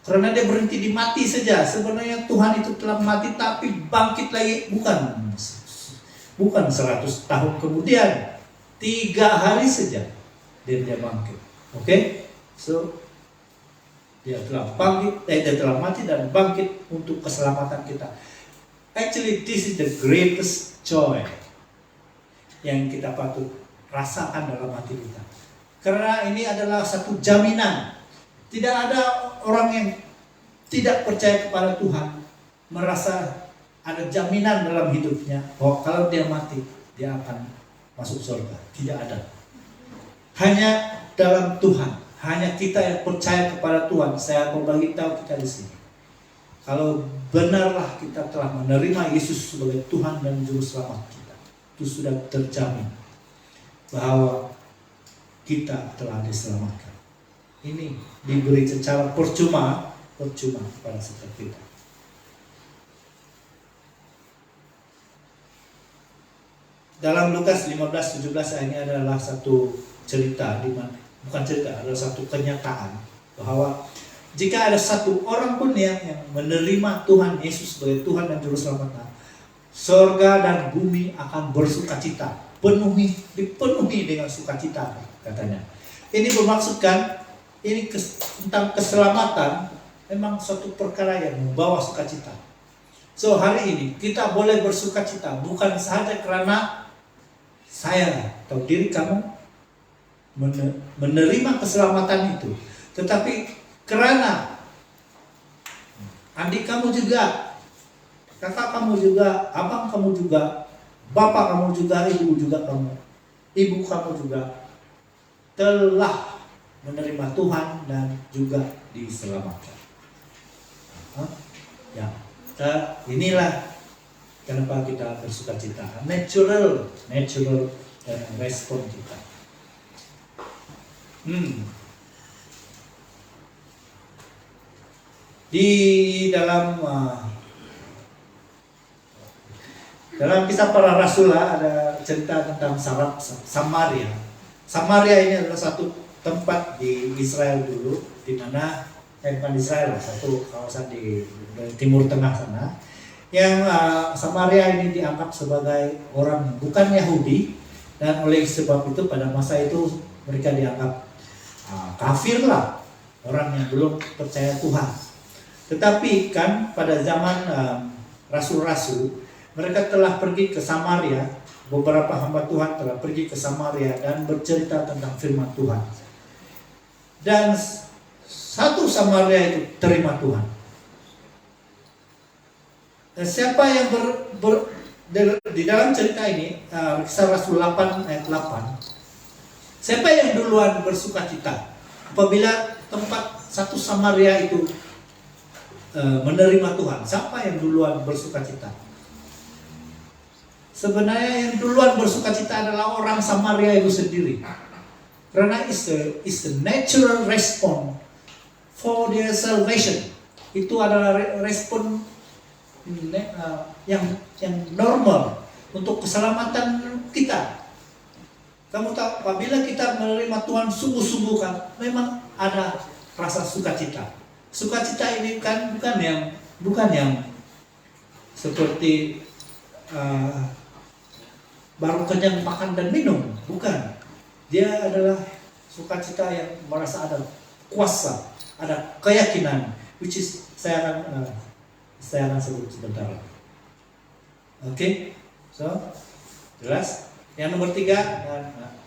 Karena dia berhenti di mati saja. Sebenarnya Tuhan itu telah mati tapi bangkit lagi. Bukan 100 tahun kemudian. 3 hari saja dia bangkit. Oke? So, dia telah bangkit, dia telah mati dan bangkit untuk keselamatan kita. Actually, this is the greatest joy yang kita patut rasakan dalam hati kita. Karena ini adalah satu jaminan. Tidak ada orang yang tidak percaya kepada Tuhan merasa ada jaminan dalam hidupnya bahwa kalau dia mati, dia akan masuk surga. Tidak ada. Hanya dalam Tuhan, hanya kita yang percaya kepada Tuhan. Saya mau bagi tahu kita di sini. Kalau benarlah kita telah menerima Yesus sebagai Tuhan dan Juru Selamat kita, itu sudah terjamin bahwa kita telah diselamatkan. Ini diberi secara percuma pada setiap kita. Dalam Lukas 15:17 ini adalah satu cerita, bukan cerita, adalah satu kenyataan bahwa jika ada satu orang pun yang menerima Tuhan Yesus sebagai Tuhan dan Juru Selamat, surga dan bumi akan bersukacita, dipenuhi dengan sukacita katanya. Ini bermaksudkan ini tentang keselamatan memang suatu perkara yang membawa sukacita. So hari ini kita boleh bersukacita bukan saja karena saya atau diri kamu menerima keselamatan itu, tetapi karena adik kamu juga, kakak kamu juga, abang kamu juga, bapak kamu juga, ibu kamu juga telah menerima Tuhan dan juga diselamatkan. Ya, inilah kenapa kita bersukacita. Natural respon kita. Di dalam kisah para rasul ada cerita tentang Samaria. Samaria ini adalah satu tempat di Israel dulu, di mana bukan Israel, satu kawasan di Timur Tengah sana, yang Samaria ini dianggap sebagai orang bukan Yahudi, dan oleh sebab itu pada masa itu mereka dianggap kafir lah, orang yang belum percaya Tuhan. Tetapi kan pada zaman rasul-rasul mereka telah pergi ke Samaria, beberapa hamba Tuhan telah pergi ke Samaria dan bercerita tentang firman Tuhan. Dan satu Samaria itu terima Tuhan. Dan siapa yang di dalam cerita ini, Kisah Rasul 8 ayat 8, siapa yang duluan bersukacita apabila tempat satu Samaria itu menerima Tuhan? Siapa yang duluan bersukacita? Sebenarnya yang duluan bersukacita adalah orang Samaria itu sendiri. Karena it's a natural response for their salvation. Itu adalah respon yang normal untuk keselamatan kita. Kamu tahu, apabila kita menerima Tuhan sungguh-sungguh kan, memang ada rasa sukacita. Sukacita ini kan bukan yang seperti baru kenyang makan dan minum, bukan. Dia adalah sukacita yang merasa ada kuasa, ada keyakinan, which is saya akan sebut sebentar. Oke, so jelas. Yang nomor 3,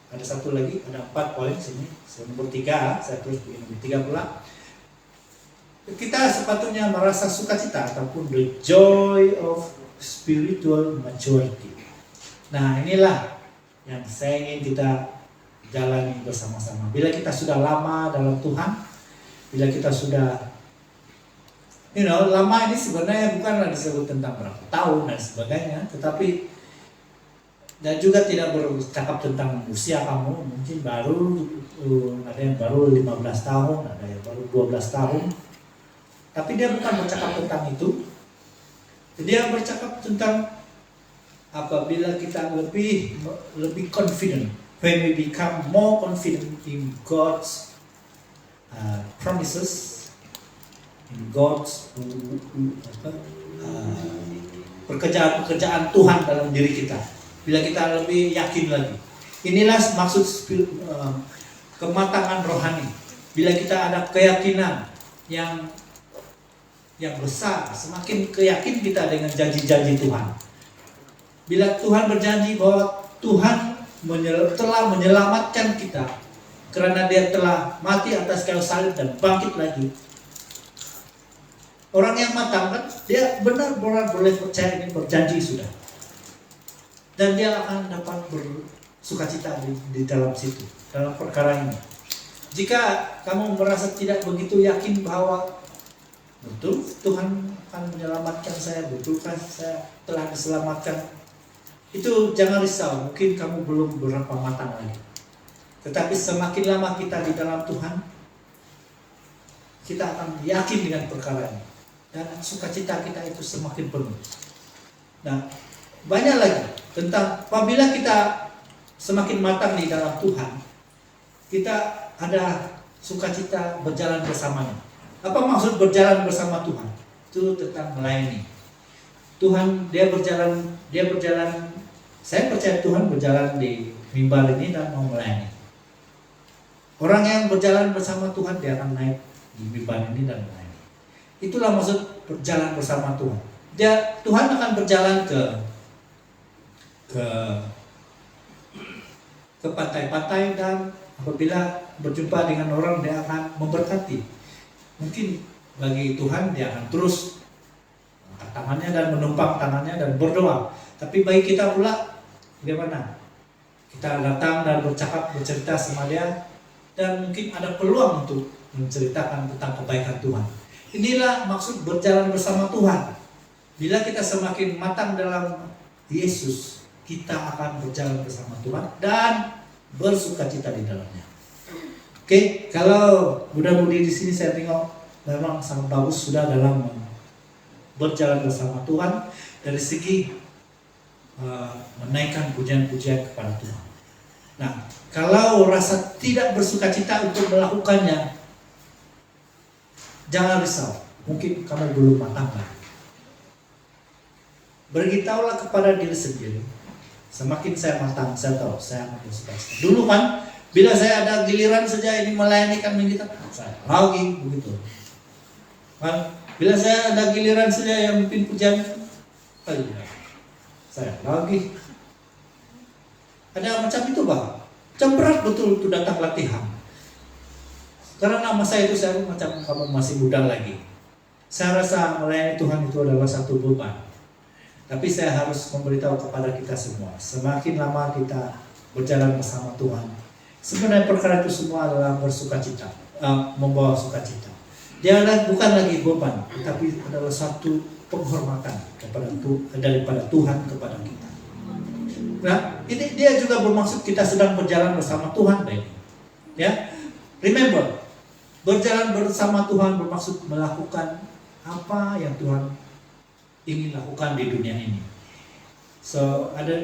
ada satu lagi, ada 4 poin sini. So, nomor 3, saya tulis di nomor 3 pula. Kita sepatutnya merasa sukacita ataupun the joy of spiritual maturity. Nah, inilah yang saya ingin kita jalani bersama-sama. Bila kita sudah lama dalam Tuhan, bila kita sudah lama ini sebenarnya bukanlah disebut tentang berapa tahun dan sebagainya, tetapi dan juga tidak bercakap tentang usia kamu. Mungkin ada yang baru 15 tahun, ada yang baru 12 tahun. Tapi dia bukan bercakap tentang itu. Dia bercakap tentang apabila kita lebih confident, when we become more confident in God's promises, in God's pekerjaan Tuhan dalam diri kita. Bila kita lebih yakin lagi. Inilah maksud kematangan rohani. Bila kita ada keyakinan yang besar, semakin keyakin kita dengan janji-janji Tuhan. Bila Tuhan berjanji bahwa Tuhan telah menyelamatkan kita karena Dia telah mati atas kayu salib dan bangkit lagi. Orang yang matang kan, dia benar-benar boleh percaya ini berjanji sudah. Dan dia akan dapat bersukacita di dalam situ, dalam perkara ini. Jika kamu merasa tidak begitu yakin bahwa betul Tuhan akan menyelamatkan saya, betulkah saya telah diselamatkan, itu jangan risau, mungkin kamu belum berapa matang lagi. Tetapi semakin lama kita di dalam Tuhan, kita akan yakin dengan perkara ini. Dan sukacita kita itu semakin penuh. Nah, banyak lagi tentang apabila kita semakin matang di dalam Tuhan, kita ada sukacita berjalan bersamanya. Apa maksud berjalan bersama Tuhan? Itu tentang melayani. Tuhan dia berjalan. Saya percaya Tuhan berjalan di mimbar ini dan mau melayani. Orang yang berjalan bersama Tuhan dia akan naik di mimbar ini dan melayani. Itulah maksud berjalan bersama Tuhan. Tuhan akan berjalan ke pantai-pantai dan apabila berjumpa dengan orang dia akan memberkati. Mungkin bagi Tuhan dia akan terus angkat tangannya dan menumpang tangannya dan berdoa. Tapi bagi kita pula bagaimana? Kita datang dan bercerita sama dia dan mungkin ada peluang untuk menceritakan tentang kebaikan Tuhan. Inilah maksud berjalan bersama Tuhan. Bila kita semakin matang dalam Yesus, kita akan berjalan bersama Tuhan dan bersukacita di dalamnya. Oke, kalau mudah-mudi di sini saya tengok memang sangat bagus sudah dalam berjalan bersama Tuhan dari segi menaikkan pujian-pujian kepada Tuhan. Nah, kalau rasa tidak bersukacita untuk melakukannya, jangan risau, mungkin kamu belum matang lagi. Beritahulah kepada diri sendiri, semakin saya matang, saya tahu saya akan bersukacita. Dulu kan, bila saya ada giliran saja ini melayani kami kita, saya lagi begitu. Kan, bila saya ada giliran saja yang memimpin pujian, saya lagi. Ada macam itu bah, macam berat betul itu datang latihan. Karena nama saya itu saya macam kamu masih muda lagi. Saya rasa melayani Tuhan itu adalah satu beban. Tapi saya harus memberitahu kepada kita semua, semakin lama kita berjalan bersama Tuhan, sebenarnya perkara itu semua adalah bersukacita, membawa sukacita. Dia bukan lagi beban, tapi adalah satu penghormatan daripada Tuhan kepada kita. Nah, ini dia juga bermaksud kita sedang berjalan bersama Tuhan, baik. Ya, remember. Berjalan bersama Tuhan bermaksud melakukan apa yang Tuhan ingin lakukan di dunia ini. So ada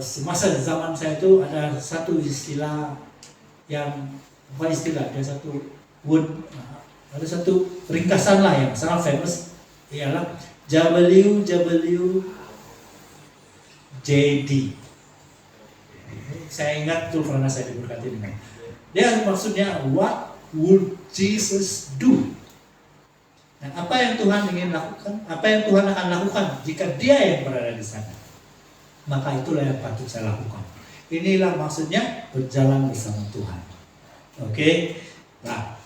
semasa zaman saya itu ada satu istilah yang apa istilah? Ada satu word, ada satu ringkasan lah yang sangat famous, ialah WWJD. Saya ingat tuh karena saya diberkati dengan. Dia maksudnya what would Jesus do? Dan apa yang Tuhan ingin lakukan? Apa yang Tuhan akan lakukan jika Dia yang berada di sana? Maka itulah yang patut saya lakukan. Inilah maksudnya berjalan bersama Tuhan. Oke? Nah,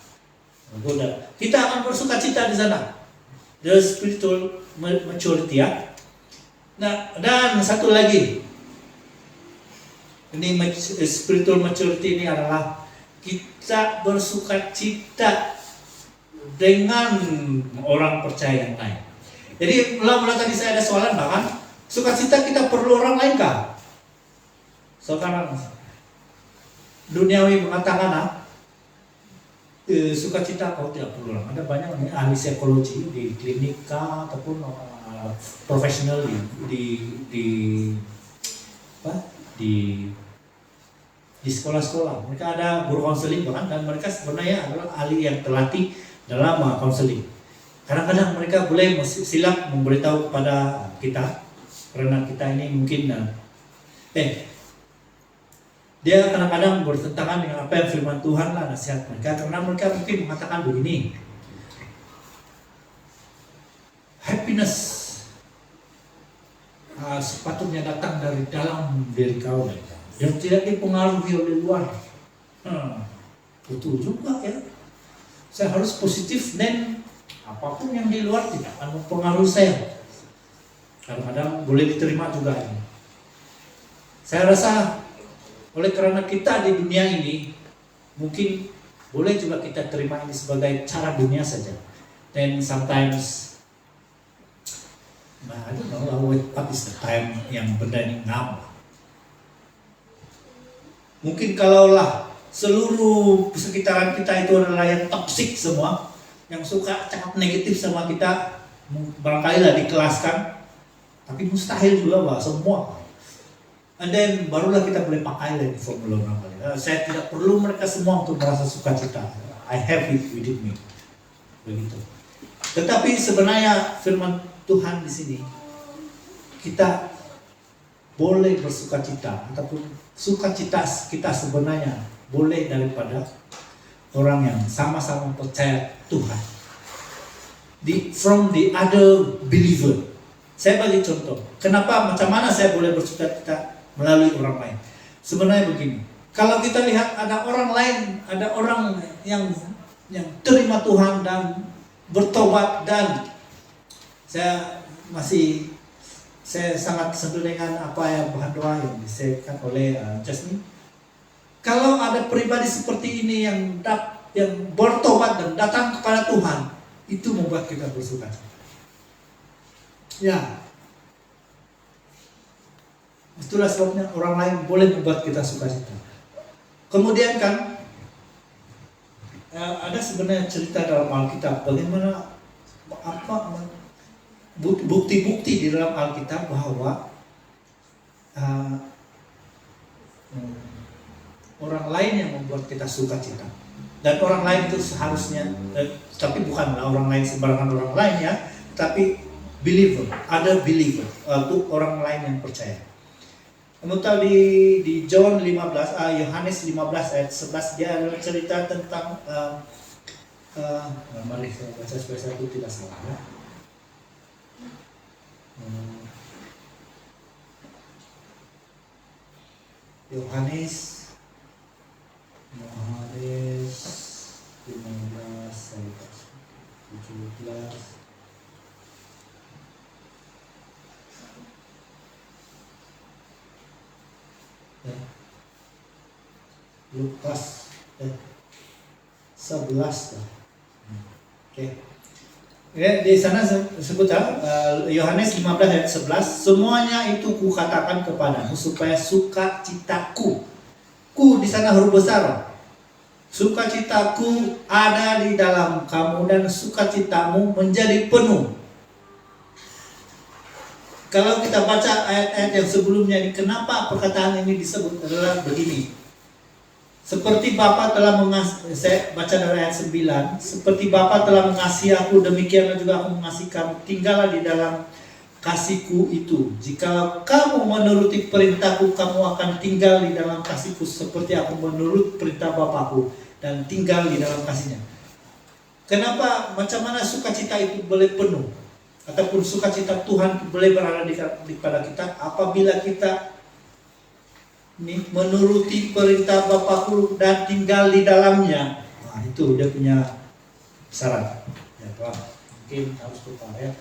kita akan bersukacita di sana. The spiritual maturity ya. Nah, dan satu lagi. Ini spiritual maturity ini adalah kita bersukacita dengan orang percaya yang lain. Jadi mula-mula tadi saya ada soalan bahkan sukacita kita perlu orang lain kah? Sekarang duniawi mengatakan sukacita kau tidak perlu orang. Ada banyak nih ahli psikologi di klinik kah ataupun profesional di sekolah-sekolah. Mereka ada guru konseling bahkan, dan mereka sebenarnya adalah ahli yang terlatih dalam konseling. Kadang-kadang mereka boleh silap memberitahu kepada kita karena kita ini mungkin dia kadang-kadang bertentangan dengan apa yang firman Tuhan lah nasihat mereka, karena mereka mungkin mengatakan begini, happiness sepatutnya datang dari dalam diri kau yang tidak dipengaruhi oleh luar. Betul juga ya, saya harus positif dan apapun yang di luar tidak akan mempengaruhi saya. Kadang-kadang boleh diterima juga ini. Saya rasa oleh karena kita di dunia ini, mungkin boleh juga kita terima ini sebagai cara dunia saja. Dan sometimes, I don't know what is the time yang benda ini ngam. Mungkin kalaulah seluruh sekitaran kita itu adalah yang toksik semua, yang suka cakap negatif sama kita, barangkali lah dikelaskan, tapi mustahil juga bahwa semua. And then barulah kita boleh pakai lagi formula orang kali. Saya tidak perlu mereka semua untuk merasa sukacita. I have it within me. Begitu. Tetapi sebenarnya firman Tuhan di sini, kita boleh bersukacita ataupun sukacita kita sebenarnya boleh daripada orang yang sama-sama percaya Tuhan. From the other believer. Saya bagi contoh. Kenapa? Macam mana saya boleh bersukacita melalui orang lain? Sebenarnya begini. Kalau kita lihat ada orang lain, ada orang yang terima Tuhan dan bertobat, dan saya sangat sentuh dengan apa yang bahan doa yang disampaikan oleh Jasmine. Kalau ada pribadi seperti ini yang bertobat dan datang kepada Tuhan, itu membuat kita bersukacita. Ya, itulah sebabnya orang lain boleh membuat kita sukacita. Kemudian kan ada sebenarnya cerita dalam Alkitab bagaimana bukti-bukti di dalam Alkitab bahwa orang lain yang membuat kita sukacita. Dan orang lain itu seharusnya, tapi bukanlah orang lain sembarangan orang lain ya, tapi believer, ada believer, itu orang lain yang percaya. Kamu tahu di John 15, Yohanes 15 ayat 11, dia ada cerita tentang mari saya baca supaya saya tidak salah ya. Yohanes 15 ayat 17. Lukas 11. Oke. Ya, di sana sebut Yohanes 15 ayat 11, semuanya itu kukatakan kepadamu supaya sukacitaku. Ku di sana huruf besar. Sukacitaku ada di dalam kamu dan sukacitamu menjadi penuh. Kalau kita baca ayat-ayat yang sebelumnya ini, kenapa perkataan ini disebut adalah begini. Seperti Bapa telah mengasihi, saya baca dari ayat 9, seperti Bapa telah mengasihi aku, demikianlah juga aku mengasihi kamu. Tinggallah di dalam kasihku itu. Jika kamu menuruti perintahku, kamu akan tinggal di dalam kasihku seperti aku menurut perintah Bapakku dan tinggal di dalam kasihnya. Kenapa? Macam mana sukacita itu boleh penuh? Ataupun sukacita Tuhan boleh berada di pada kita apabila kita menuruti perintah Bapakku dan tinggal di dalamnya. Nah, itu dia punya syarat. Ya, Tuhan. Mungkin harus lupa ya.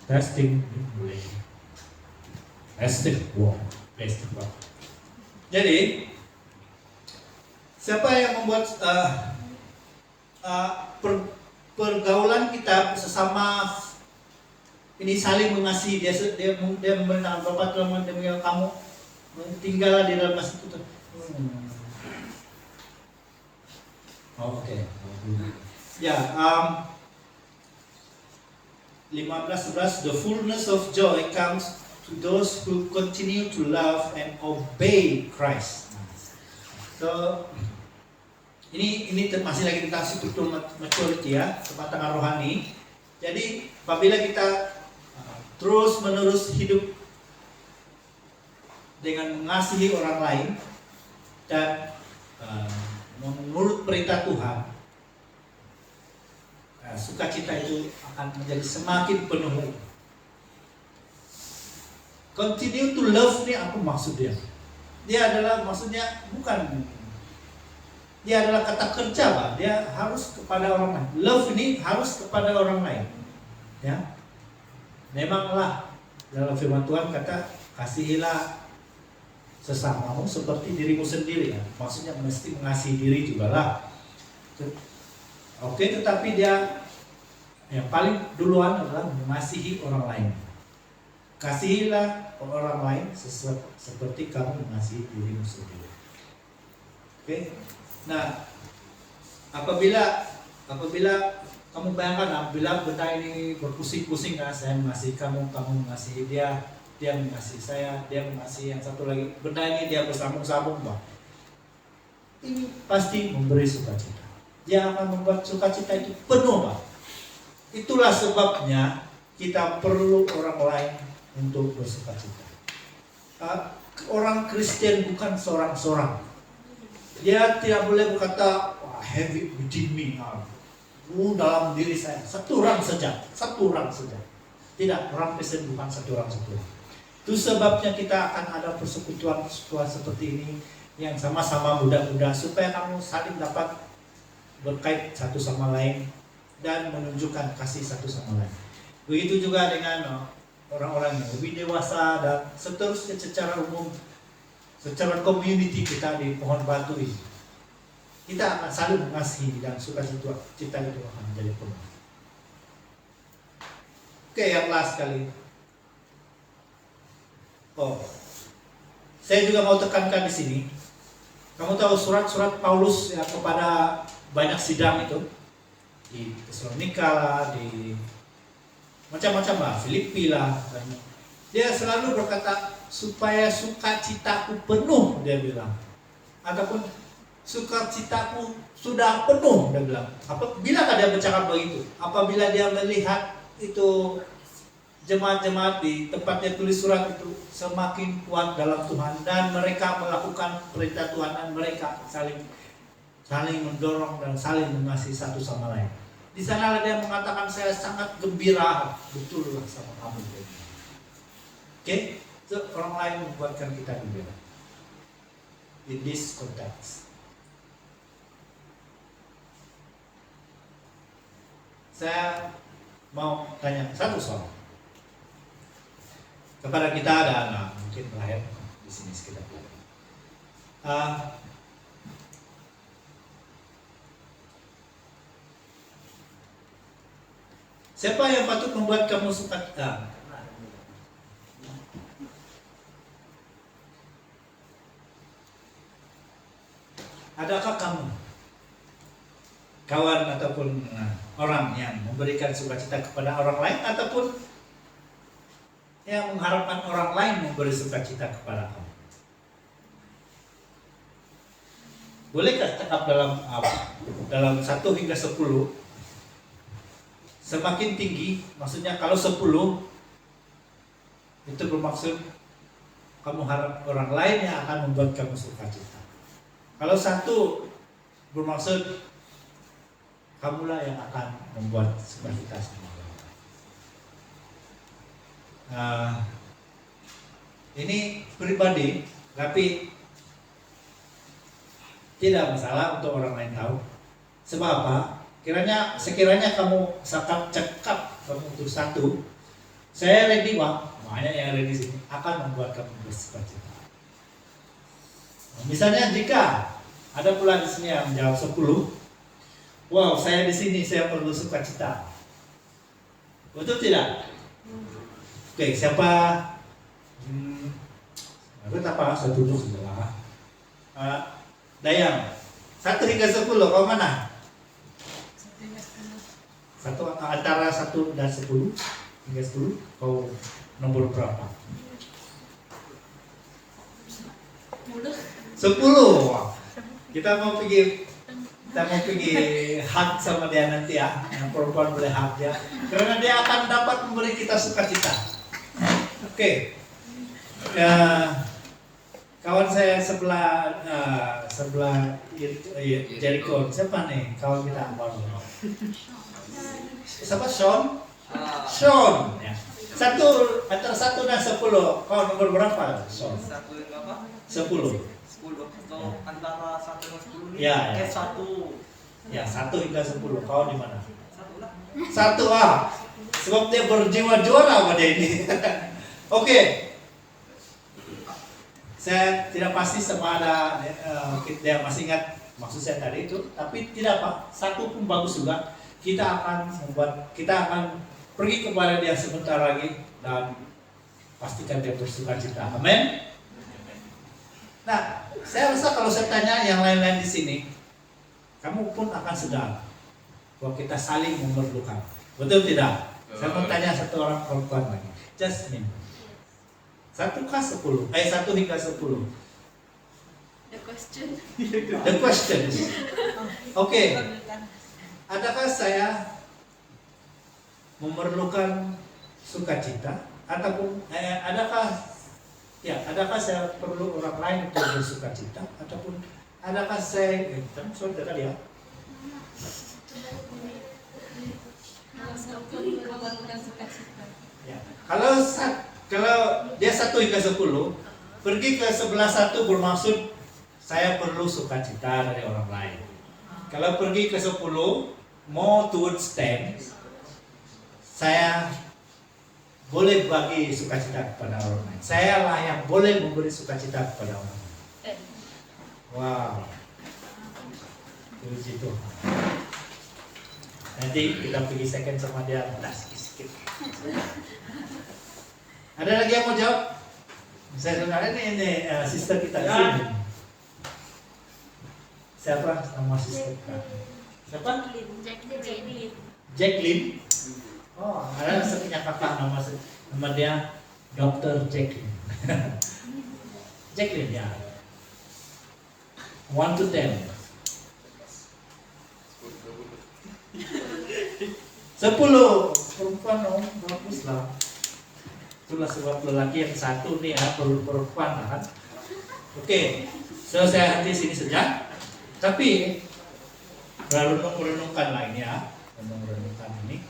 Testing. Jadi siapa yang membuat pergaulan kita sesama ini saling mengasihi, dia memberitakan Bapa telah mendengar kamu tinggallah di dalam kasih itu. Oke. Ya, 15:11, the fullness of joy comes to those who continue to love and obey Christ. So ini masih lagi tentang spiritual maturity ya, kematangan rohani. Jadi apabila kita terus menerus hidup dengan mengasihi orang lain dan menurut perintah Tuhan, sukacita itu akan menjadi semakin penuh lagi. Continue to love ini apa maksudnya? Dia adalah maksudnya bukan, dia adalah kata kerja Pak. Dia harus kepada orang lain. Love ini harus kepada orang lain. Ya, memanglah dalam firman Tuhan kata kasihilah sesamamu seperti dirimu sendiri ya. Maksudnya mesti mengasihi diri juga lah. Oke, tetapi dia yang paling duluan adalah mengasihi orang lain. Kasihilah orang lain seperti kamu mengasihi dirimu sendiri. Oke. Nah, apabila kamu bayangkan apabila benda ini berpusing-pusing kan, saya mengasihi kamu, kamu mengasihi dia mengasihi saya, dia mengasihi yang satu lagi, benda ini dia bersambung-sambung Pak. Ini pasti memberi sukacita. Dia akan membuat sukacita itu penuh Pak. Itulah sebabnya kita perlu orang lain untuk bersukacita. Orang Kristen bukan seorang-seorang. Dia tidak boleh berkata, wah, have it within me. Dalam diri saya, satu orang saja. Tidak, orang Kristen bukan satu orang. Itu sebabnya kita akan ada persekutuan seperti ini yang sama-sama muda-muda supaya kamu saling dapat berkait satu sama lain dan menunjukkan kasih satu sama lain. Begitu juga dengan orang-orang yang lebih dewasa dan seterusnya secara umum, secara community kita di Pohon Batu ini. Kita akan saling mengasihi dan sukacita itu akan menjadi penuh. Oke, yang last kali. Saya juga mau tekankan di sini. Kamu tahu surat-surat Paulus ya, kepada banyak sidang itu di Tesalonika lah, di macam-macam lah, Filipi lah. Dia selalu berkata supaya sukacitaku penuh, dia bilang. Ataupun sukacitaku sudah penuh, dia bilang. Bila dia bercakap begitu? Apabila dia melihat itu jemaat-jemaat di tempatnya tulis surat itu semakin kuat dalam Tuhan dan mereka melakukan perintah Tuhan dan mereka saling mendorong dan saling mengasihi satu sama lain. Di sana dia mengatakan saya sangat gembira betul lah sama kamu. Oke, so, orang lain membuatkan kita gembira. In this context, saya mau tanya satu soal kepada kita. Ada anak mungkin lahir di sini sekitar kita. Siapa yang patut membuat kamu sukacita? Adakah kamu kawan ataupun orang yang memberikan sukacita kepada orang lain ataupun yang mengharapkan orang lain memberi sukacita kepada kamu? Bolehkah cakap dalam 1 hingga 10? Semakin tinggi, maksudnya kalau 10 itu bermaksud kamu harap orang lain yang akan membuat kamu sukacita. Kalau 1 bermaksud kamulah yang akan membuat sukacita semua. Ini pribadi, tapi tidak masalah untuk orang lain tahu. Sebab apa? Sekiranya kamu sangat cekap kamu untuk 1, saya ready Pak semuanya yang ada di sini akan membuat kamu bersukacita. Misalnya jika ada pula di sini yang menjawab 10, wow, saya di sini saya perlu sukacita. Betul tidak? Oke, siapa? Aku tak apa, saya tunjuk sebelah. Dayang, 1 hingga 10, kau mana? Antara 1 dan 10 hingga 10, kau nomor berapa? 10. Wah. Kita mau pergi hug sama dia nanti ya. Yang perempuan boleh hug dia, karena dia akan dapat memberi kita sukacita. Oke. Kawan saya sebelah Jericho, siapa nih kawan kita baru? Siapa? Sean? Sean. Ya. Antara 1 dan 10, kau nomor berapa? Sean? 1 hingga apa? 10. 10. Atau antara 1 dan 10 nih? Ya, ya. 1. Ya, 1 hingga 10. Kau di mana? 1 lah. 1 sebab dia berjiwa juara pada ini. Oke. Saya tidak pasti sama ada dia masih ingat maksud saya tadi itu, tapi tidak apa, 1 pun bagus juga. Kita akan pergi kepada dia sebentar lagi dan pastikan dia bersukacita. Amin. Nah, saya rasa kalau saya tanya yang lain-lain di sini, kamu pun akan sadar bahwa kita saling memerlukan. Betul tidak? Saya mau tanya 1 orang perempuan lagi. Jasmine. 1 hingga 10. The question. The question is, oke. Adakah saya memerlukan sukacita ataupun adakah saya perlu orang lain untuk bersukacita ataupun adakah saya tadi ya? Ya. Kalau dia 1 hingga 10, pergi ke sebelah 1 bermaksud saya perlu sukacita dari orang lain. Kalau pergi ke 10, more towards 10, saya boleh bagi sukacita kepada orang lain. Saya lah yang boleh memberi sukacita kepada orang lain. Wow. Puji Tuhan. Nanti kita pergi second sama dia, sikit-sikit. Ada lagi yang mau jawab? Saya sebenarnya ini sister kita di sini. Siapa nama sister kita? Siapa? Jacqueline. Oh, ada satunya kakak nama dia Dr. Jacqueline. Jacqueline ya. 1 to 10. 10. Perempuan dong, bagus lah. Itulah sebab lelaki yang 1 nih ya perlu perempuan kan. Oke, saya henti sini saja. Tapi merenungkan lah ini ya, merenungkan ini.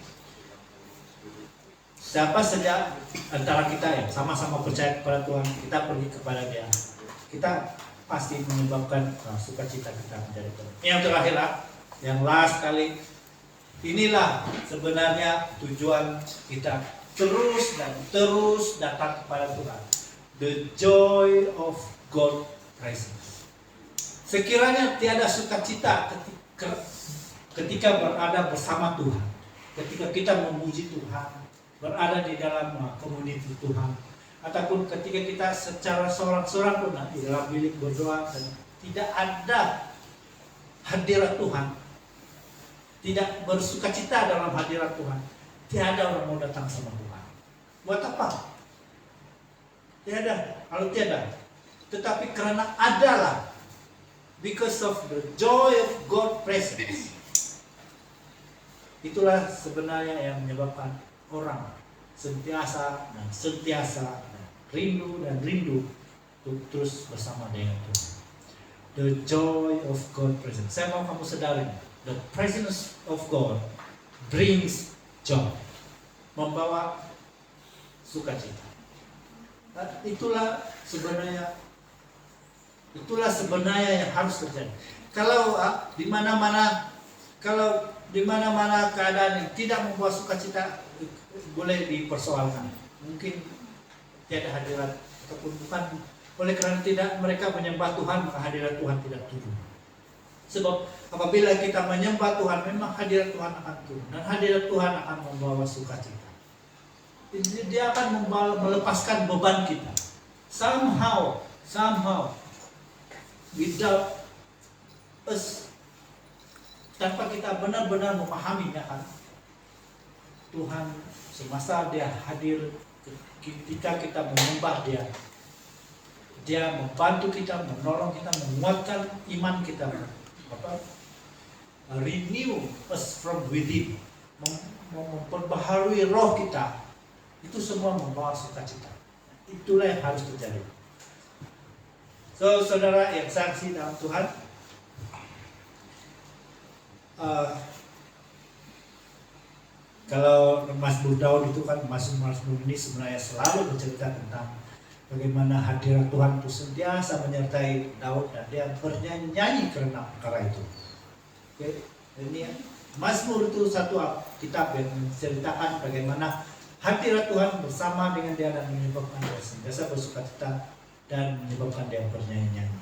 Siapa saja antara kita yang sama-sama percaya kepada Tuhan, kita pergi kepada Dia, kita pasti menyebabkan sukacita kita menjadi penuh. Yang terakhir lah, yang last kali, inilah sebenarnya tujuan kita terus datang kepada Tuhan. The joy of God presence. Sekiranya tiada sukacita ketika berada bersama Tuhan, ketika kita memuji Tuhan, berada di dalam komunitas Tuhan, ataupun ketika kita secara seorang-seorang pun di dalam bilik berdoa dan tidak ada hadirat Tuhan, tidak bersukacita dalam hadirat Tuhan, tiada orang mau datang sama Tuhan. Buat apa? Tiada. Kalau tiada, tetapi karena adalah, because of the joy of God presence, itulah sebenarnya yang menyebabkan orang sentiasa rindu untuk terus bersama dengan Tuhan. The joy of God presence. Saya mau kamu sadari, the presence of God brings joy, membawa sukacita. Itulah sebenarnya yang harus terjadi. Kalau di mana-mana keadaan yang tidak membawa sukacita boleh dipersoalkan. Mungkin tiada hadirat ataupun bukan oleh karena tidak mereka menyembah Tuhan maka hadirat Tuhan tidak turun. Sebab apabila kita menyembah Tuhan memang hadirat Tuhan akan turun dan hadirat Tuhan akan membawa sukacita. Dia akan melepaskan beban kita. Somehow without us, tanpa kita benar-benar memahaminya kan, Tuhan semasa dia hadir ketika kita menyembah dia, dia membantu kita, menolong kita, menguatkan iman kita, renew us from within, memperbaharui roh kita. Itu semua membawa sukacita. Itulah yang harus terjadi. So, saudara yang saksi dalam Tuhan, kalau Mazmur Daud itu kan Mazmur ini sebenarnya selalu bercerita tentang bagaimana hadirat Tuhan itu sentiasa menyertai Daud dan dia bernyanyi karena perkara itu. Oke, ini Mazmur itu satu kitab yang menceritakan bagaimana hadirat Tuhan bersama dengan dia dan menyebabkan dia sentiasa bersukacita dan menyebabkan dia bernyanyi-nyanyi.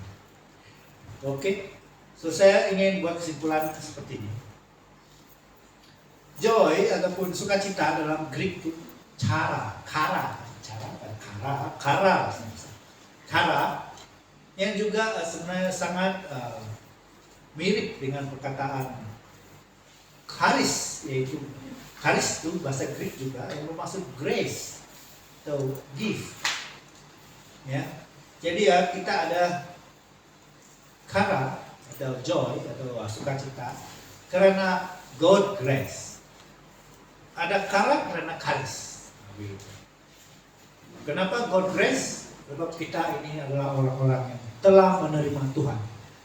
Oke, so saya ingin buat kesimpulan seperti ini. Joy ataupun sukacita dalam Greek itu kara yang juga sebenarnya sangat mirip dengan perkataan charis, yaitu charis itu bahasa Greek juga yang bermaksud grace atau gift. Ya, jadi ya kita ada kara atau joy atau sukacita karena God grace. Ada kara karena charis. Kenapa God grace? Sebab kita ini adalah orang-orang yang telah menerima Tuhan.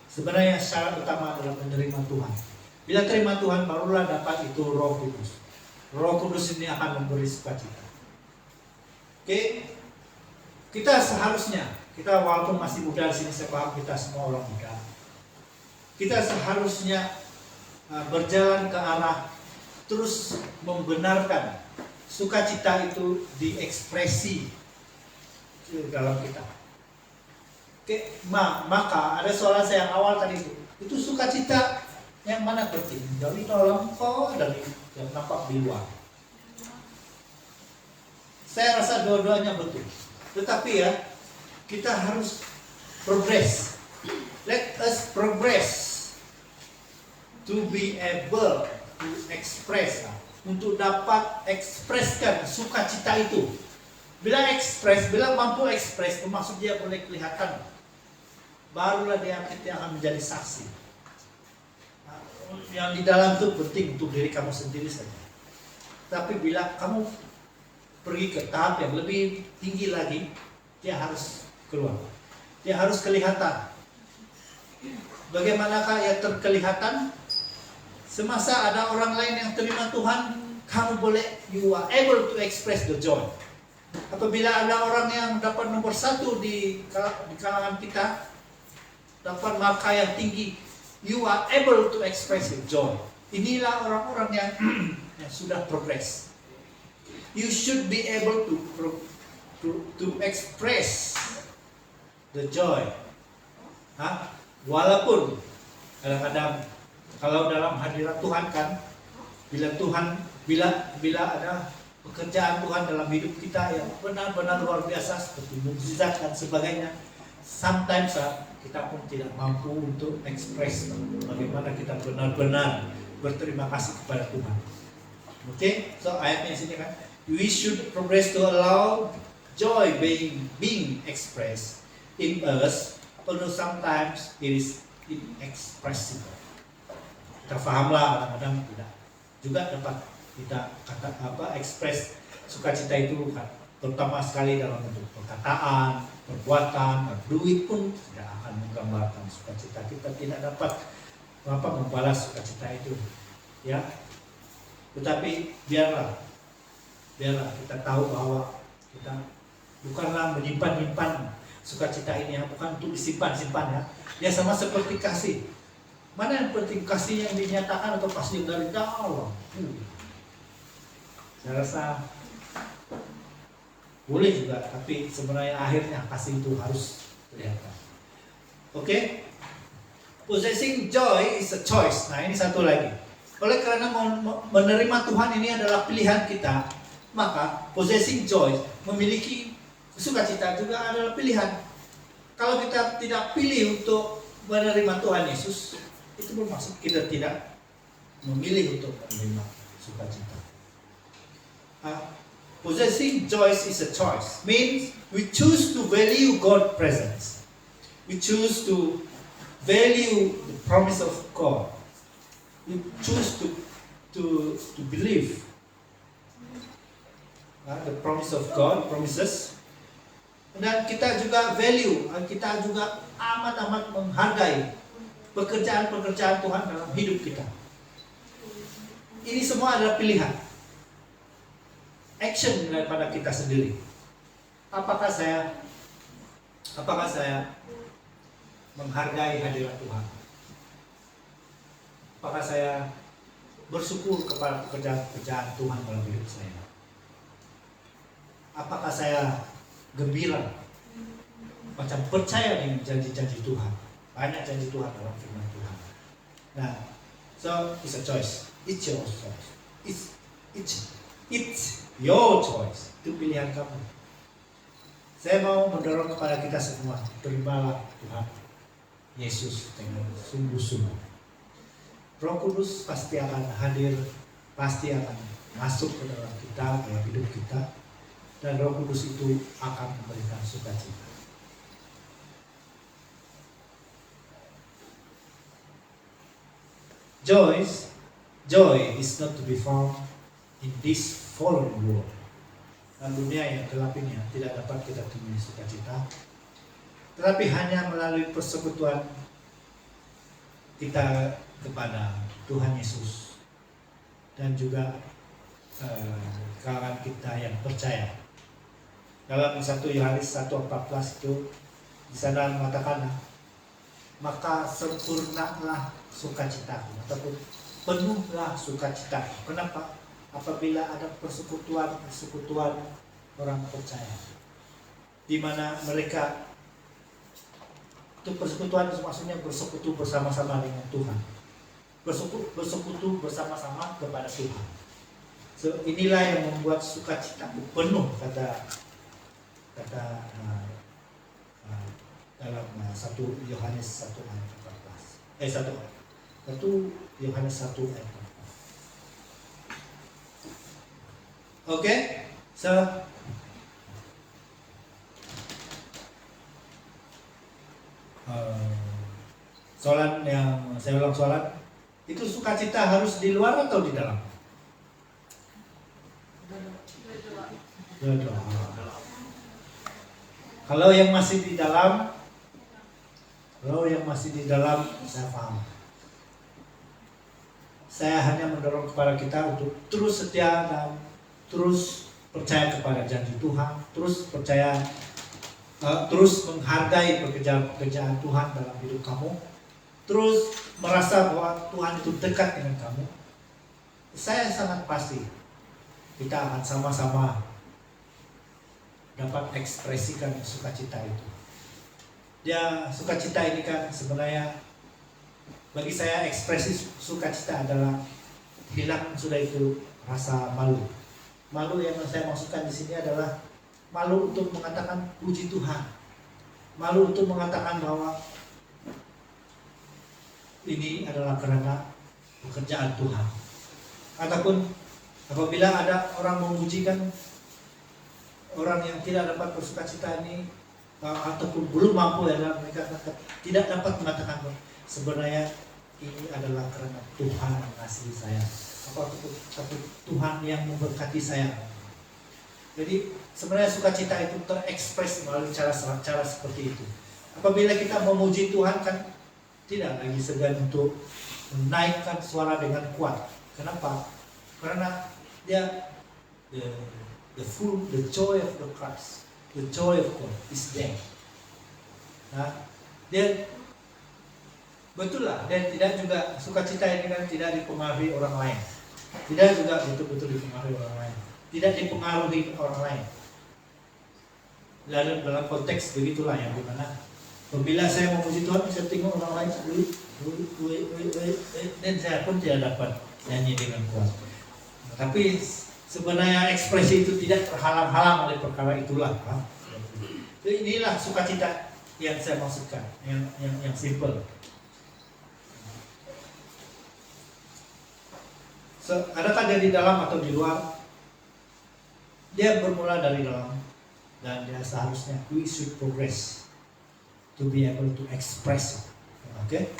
Sebenarnya syarat utama adalah menerima Tuhan. Bila terima Tuhan barulah dapat itu Roh Kudus. Roh Kudus ini akan memberi sukacita. Oke, kita seharusnya, kita walaupun masih muda di sini, saya paham kita semua orang muda. Kita seharusnya berjalan ke arah terus membenarkan sukacita itu diekspresi dalam kita. Oke, maka ada soalan saya yang awal tadi itu sukacita yang mana penting? Dari dalam kau, dari yang nampak di luar. Saya rasa dua-duanya betul. Tetapi ya, kita harus progress. Let us progress to be able to express, untuk dapat ekspreskan sukacita itu. Bila mampu ekspres, maksud dia boleh kelihatan, barulah dia akan menjadi saksi. Yang di dalam itu penting untuk diri kamu sendiri saja. Tapi bila kamu pergi ke tahap yang lebih tinggi lagi, dia harus keluar. Dia harus kelihatan. Bagaimanakah ia terkelihatan? Semasa ada orang lain yang terima Tuhan, kamu boleh, you are able to express the joy. Apabila ada orang yang dapat nomor 1 di kalangan kita, dapat markah yang tinggi, you are able to express your joy. Inilah orang-orang yang sudah progress. You should be able to express the joy. Walaupun kadang-kadang kalau dalam hadirat Tuhan kan, bila ada pekerjaan Tuhan dalam hidup kita yang benar-benar luar biasa seperti mukjizat dan sebagainya, sometimes kita pun tidak mampu untuk ekspres bagaimana kita benar-benar berterima kasih kepada Tuhan. Oke, so ayatnya sini kan, we should progress to allow joy being expressed in us, although sometimes it is inexpressible. Kita fahamlah kadang-kadang tidak juga dapat kita ekspres sukacita itu kan, terutama sekali dalam bentuk perkataan, perbuatan, duit pun tidak akan menggambarkan sukacita. Kita tidak dapat membalas sukacita itu, ya. Tetapi biarlah kita tahu bahwa kita bukanlah menyimpan sukacita ini, bukan untuk disimpan ya. Ya sama seperti kasih. Mana yang penting, kasih yang dinyatakan atau kasih dari dalam? Saya rasa boleh juga, tapi sebenarnya akhirnya kasih itu harus kelihatan. Oke? Possessing joy is a choice. Nah, ini satu lagi. Oleh karena menerima Tuhan ini adalah pilihan kita, maka possessing joy, memiliki sukacita juga adalah pilihan. Kalau kita tidak pilih untuk menerima Tuhan Yesus, itu bermaksud kita tidak memilih untuk menerima sukacita. Possessing joy is a choice. Means we choose to value God's presence. We choose to value the promise of God. We choose to believe the promise of God, promises. Dan kita juga value, kita juga amat-amat menghargai pekerjaan-pekerjaan Tuhan dalam hidup kita. Ini semua adalah pilihan, action daripada kita sendiri. Apakah saya menghargai hadirat Tuhan? Apakah saya bersyukur kepada pekerjaan-pekerjaan Tuhan dalam hidup saya? Apakah saya gembira, macam percaya dengan janji-janji Tuhan? Banyak janji Tuhan dalam firman Tuhan. Nah, so it's a choice. It's your choice. It's your choice. Itu pilihan kamu. Saya mau mendorong kepada kita semua, terimalah Tuhan Yesus dengan sungguh-sungguh. Roh Kudus pasti akan hadir, pasti akan masuk ke dalam kita, dalam hidup kita, dan Roh Kudus itu akan memberikan sukacita. Joy is not to be found in this fallen world. Dan dunia yang gelap ini tidak dapat kita temui sukacita, tetapi hanya melalui persekutuan kita kepada Tuhan Yesus dan juga kawan kita yang percaya. Dalam 1 Yohanes 1:14 itu di sana mengatakan, maka sempurnalah sukacitaku, ataupun penuhlah sukacita. Kenapa? Apabila ada persekutuan orang percaya, di mana mereka itu persekutuan itu maksudnya bersekutu bersama-sama dengan Tuhan, bersekutu bersama-sama kepada Tuhan. So, inilah yang membuat sukacitaku penuh, kata dalam 1 Yohanes 1 ayat 14. 1 Yohanes 1 ayat 14. Oke, so soalan yang saya ulang soalan itu, sukacita harus di luar atau di dalam? Dua-dua. Kalau yang masih di dalam, saya paham. Saya hanya mendorong kepada kita untuk terus setia dan terus percaya kepada janji Tuhan, terus percaya, terus menghargai pekerjaan-pekerjaan Tuhan dalam hidup kamu, terus merasa bahwa Tuhan itu dekat dengan kamu. Saya sangat pasti kita akan sama-sama dapat ekspresikan sukacita itu. Sukacita ini kan sebenarnya bagi saya ekspresi sukacita adalah hilang sudah itu rasa malu. Malu yang saya maksudkan di sini adalah malu untuk mengatakan puji Tuhan, malu untuk mengatakan bahwa ini adalah karena pekerjaan Tuhan. Ataupun apabila ada orang memujikan orang yang tidak dapat bersukacita ini, ataupun belum mampu, adalah mereka tidak dapat mengatakan bahwa sebenarnya ini adalah karena Tuhan mengasihi saya, tapi Tuhan yang memberkati saya. Jadi sebenarnya sukacita itu terekspres melalui cara seperti itu. Apabila kita memuji Tuhan kan tidak lagi segan untuk menaikkan suara dengan kuat. Kenapa? Karena dia the joy of the Christ, the joy of God is there. Nah, dia betul lah, dan tidak juga sukacita ini kan tidak dipengaruhi orang lain, tidak juga betul-betul dipengaruhi orang lain, tidak dipengaruhi orang lain. dalam konteks begitulah yang dimana apabila saya memuji Tuhan, saya tengok orang lain dan saya pun tidak dapat nyanyi dengan kuat. Tapi sebenarnya ekspresi itu tidak terhalang-halang oleh perkara itulah. Inilah sukacita yang saya maksudkan, yang simple. Adakah dia di dalam atau di luar? Dia bermula dari dalam dan dia seharusnya we should progress to be able to express. Oke?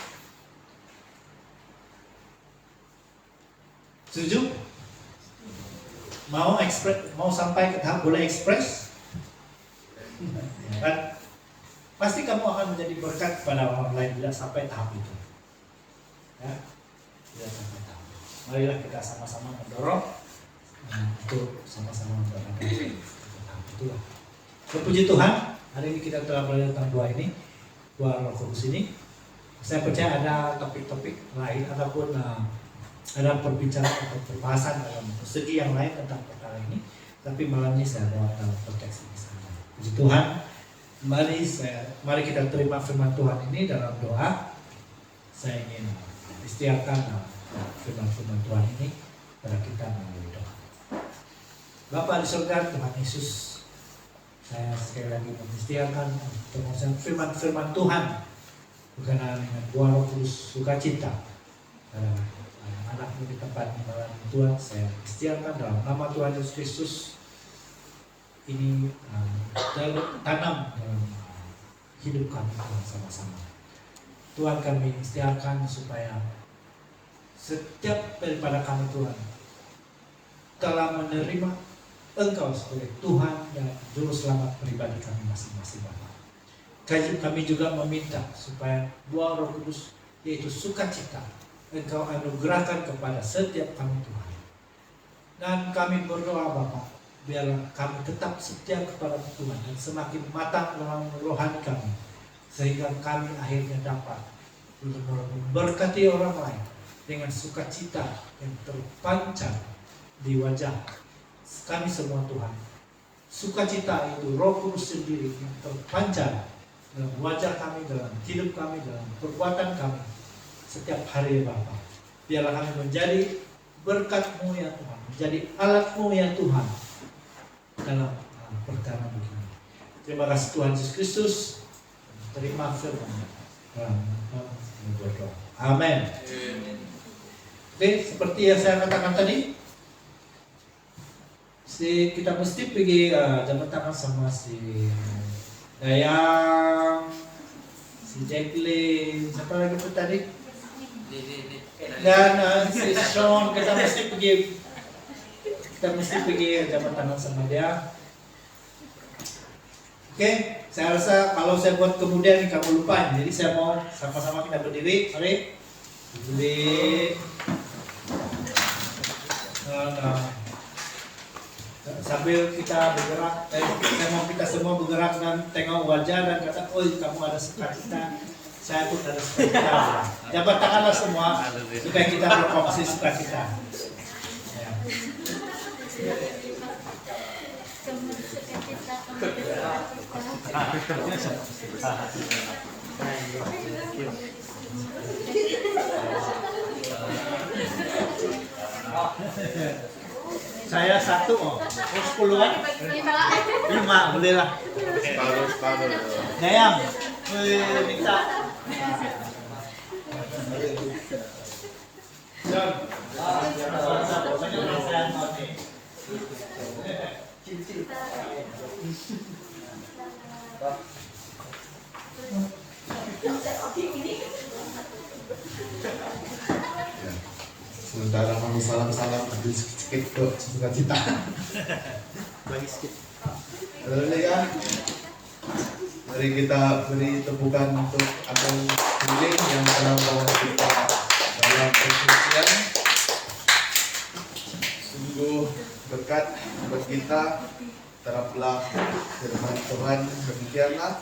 Setuju? Mau sampai ke tahap boleh ekspres? Kan? Pasti kamu akan menjadi berkat pada orang lain tidak sampai tahap itu. Ya? Tidak sampai tahap. Marilah kita sama-sama mendorong untuk sama-sama berada pada tahap itulah. Puji Tuhan, hari ini kita telah belajar tentang doa ini, doa Roh Kudus ini. Saya percaya ada topik-topik lain ataupun ada perbicaraan atau pembahasan dalam segi yang lain tentang perkara ini. Tapi malam ini saya bawa dalam konteks ini saja. Puji Tuhan, mari kita terima firman Tuhan ini dalam doa. Saya ingin istiakan firman-firman Tuhan ini pada kita melalui doa. Bapa di surga, Tuhan Yesus, saya sekali lagi mengistiakan untuk firman-firman Tuhan berkenaan dengan buah Roh Kudus sukacita pada anak-anakmu di tempat malam Tuhan. Saya istiakan dalam nama Tuhan Yesus Kristus ini tanam dalam hidup kami Tuhan sama-sama. Tuhan, kami istiakan supaya setiap daripada kami Tuhan telah menerima Engkau sebagai Tuhan dan Juru Selamat pribadi kami masing-masing Bapa. Kami juga meminta supaya buah Roh Kudus yaitu sukacita Engkau anugerahkan kepada setiap kami Tuhan. Dan kami berdoa Bapa, biarlah kami tetap setia kepada Tuhan dan semakin matang dalam rohani kami, sehingga kami akhirnya dapat memberkati orang lain dengan sukacita yang terpancar di wajah kami semua Tuhan. Sukacita itu Roh Kudus sendiri yang terpancar dalam wajah kami, dalam hidup kami, dalam perbuatan kami setiap hari Bapa. Biarlah kami menjadi berkat-Mu ya Tuhan, menjadi alat-Mu ya Tuhan dalam perkara begini. Terima kasih Tuhan Yesus Kristus. Terima firman-Nya dalam nama berdoa. Amin. Oke, seperti yang saya katakan tadi, kita mesti pergi jabat tangan sama si Dayang, si Jacqueline, siapa lagi tuh tadi? Dan si Sean, kita mesti pergi jabat tangan sama dia. Oke, saya rasa kalau saya buat kemudian kamu lupa, jadi saya mau sama-sama kita berdiri, mari berdiri. Sambil kita bergerak, saya mau kita semua bergerak dan tengok wajah dan kata, oh kamu ada sukacita, saya pun ada sukacita. Jabat tanganlah semua supaya kita berkongsi sukacita. Ya. Saya 1 oh 10-an 5 boleh lah. Separuh. Dayang, minta. John, Sementara kami salam-salam ambil sedikit kok sukacita. bagi sedikit. Lalu ya, mari kita beri tepukan untuk Abang Billy yang telah membawa kita dalam persucian. Sungguh berkat buat kita, teraplah firman Tuhan. Demikianlah.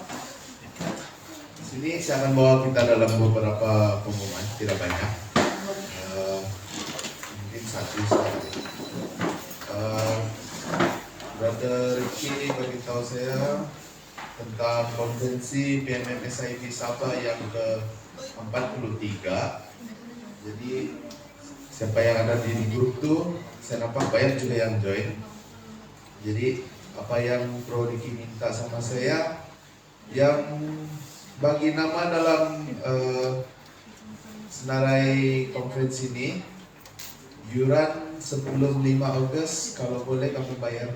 Di sini saya akan bawa kita dalam beberapa pengumuman, tidak banyak. Mungkin satu saja. Brother Ricky beritahu saya tentang konvensi PMM SIP Sabah yang ke-43. Jadi siapa yang ada di grup tuh, saya nampak banyak juga yang join. Jadi apa yang Bro Diki minta sama saya, yang bagi nama dalam senarai konferensi ini, yuran sebelum 5 Agustus kalau boleh kamu bayar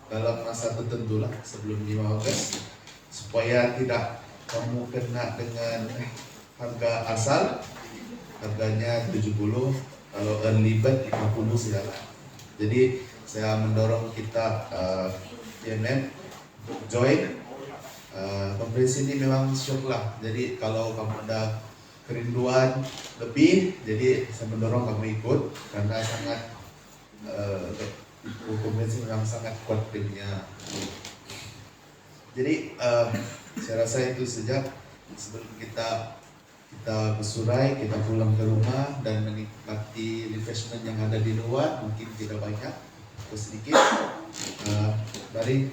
dalam masa tertentu lah sebelum 5 Agustus, supaya tidak kamu kena dengan harga asal, harganya 70, kalau early bird 50 silakan. Jadi saya mendorong kita PMM untuk join konferensi ini. Memang syok lah, jadi kalau kamu ada kerinduan lebih, jadi saya mendorong kamu ikut karena sangat konferensi memang sangat kuat timnya. Jadi saya rasa itu saja sebelum kita bersurai, kita pulang ke rumah dan menikmati refreshment yang ada di luar, mungkin tidak banyak atau sedikit. Mari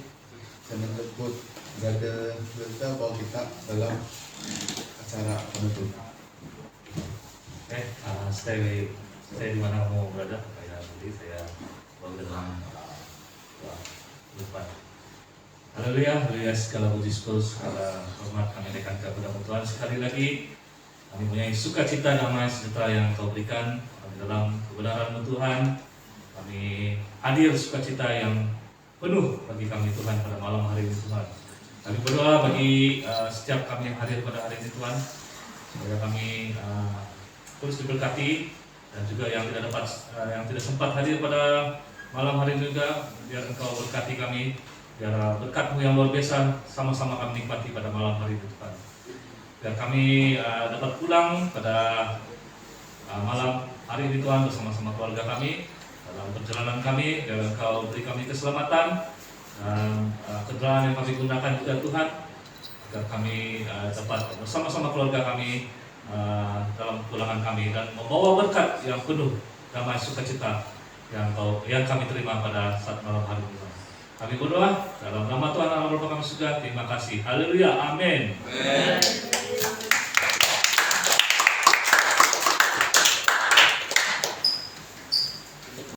saya menjemput Brother Delta bawa kita dalam acara penutup. Oke, stay di mana kamu berada, kayak tadi saya bawa dengan lupa. Haleluya, haleluya, segala puji syukur, segala hormat kami naikkan kepada Tuhan. Sekali lagi kami punya sukacita, damai, sejahtera yang Kau berikan kami dalam kebenaran Tuhan. Kami hadir sukacita yang penuh bagi kami Tuhan pada malam hari ini Tuhan. Kami berdoa bagi setiap kami yang hadir pada hari ini Tuhan, supaya kami terus diberkati, dan juga yang tidak sempat hadir pada malam hari ini juga, biar Engkau berkati kami, biar berkat-Mu yang luar biasa sama-sama kami nikmati pada malam hari ini Tuhan. Biar kami dapat pulang pada malam hari ini Tuhan bersama-sama keluarga kami dalam perjalanan kami, biar Engkau beri kami keselamatan dan kendaraan yang kami gunakan juga Tuhan, agar kami dapat bersama-sama keluarga kami dalam pulangan kami dan membawa berkat yang penuh damai sukacita yang kami terima pada saat malam hari ini. Kami berdoa dalam nama Tuhan Allah Bapa kami surga. Terima kasih. Haleluya. Amin. Amin.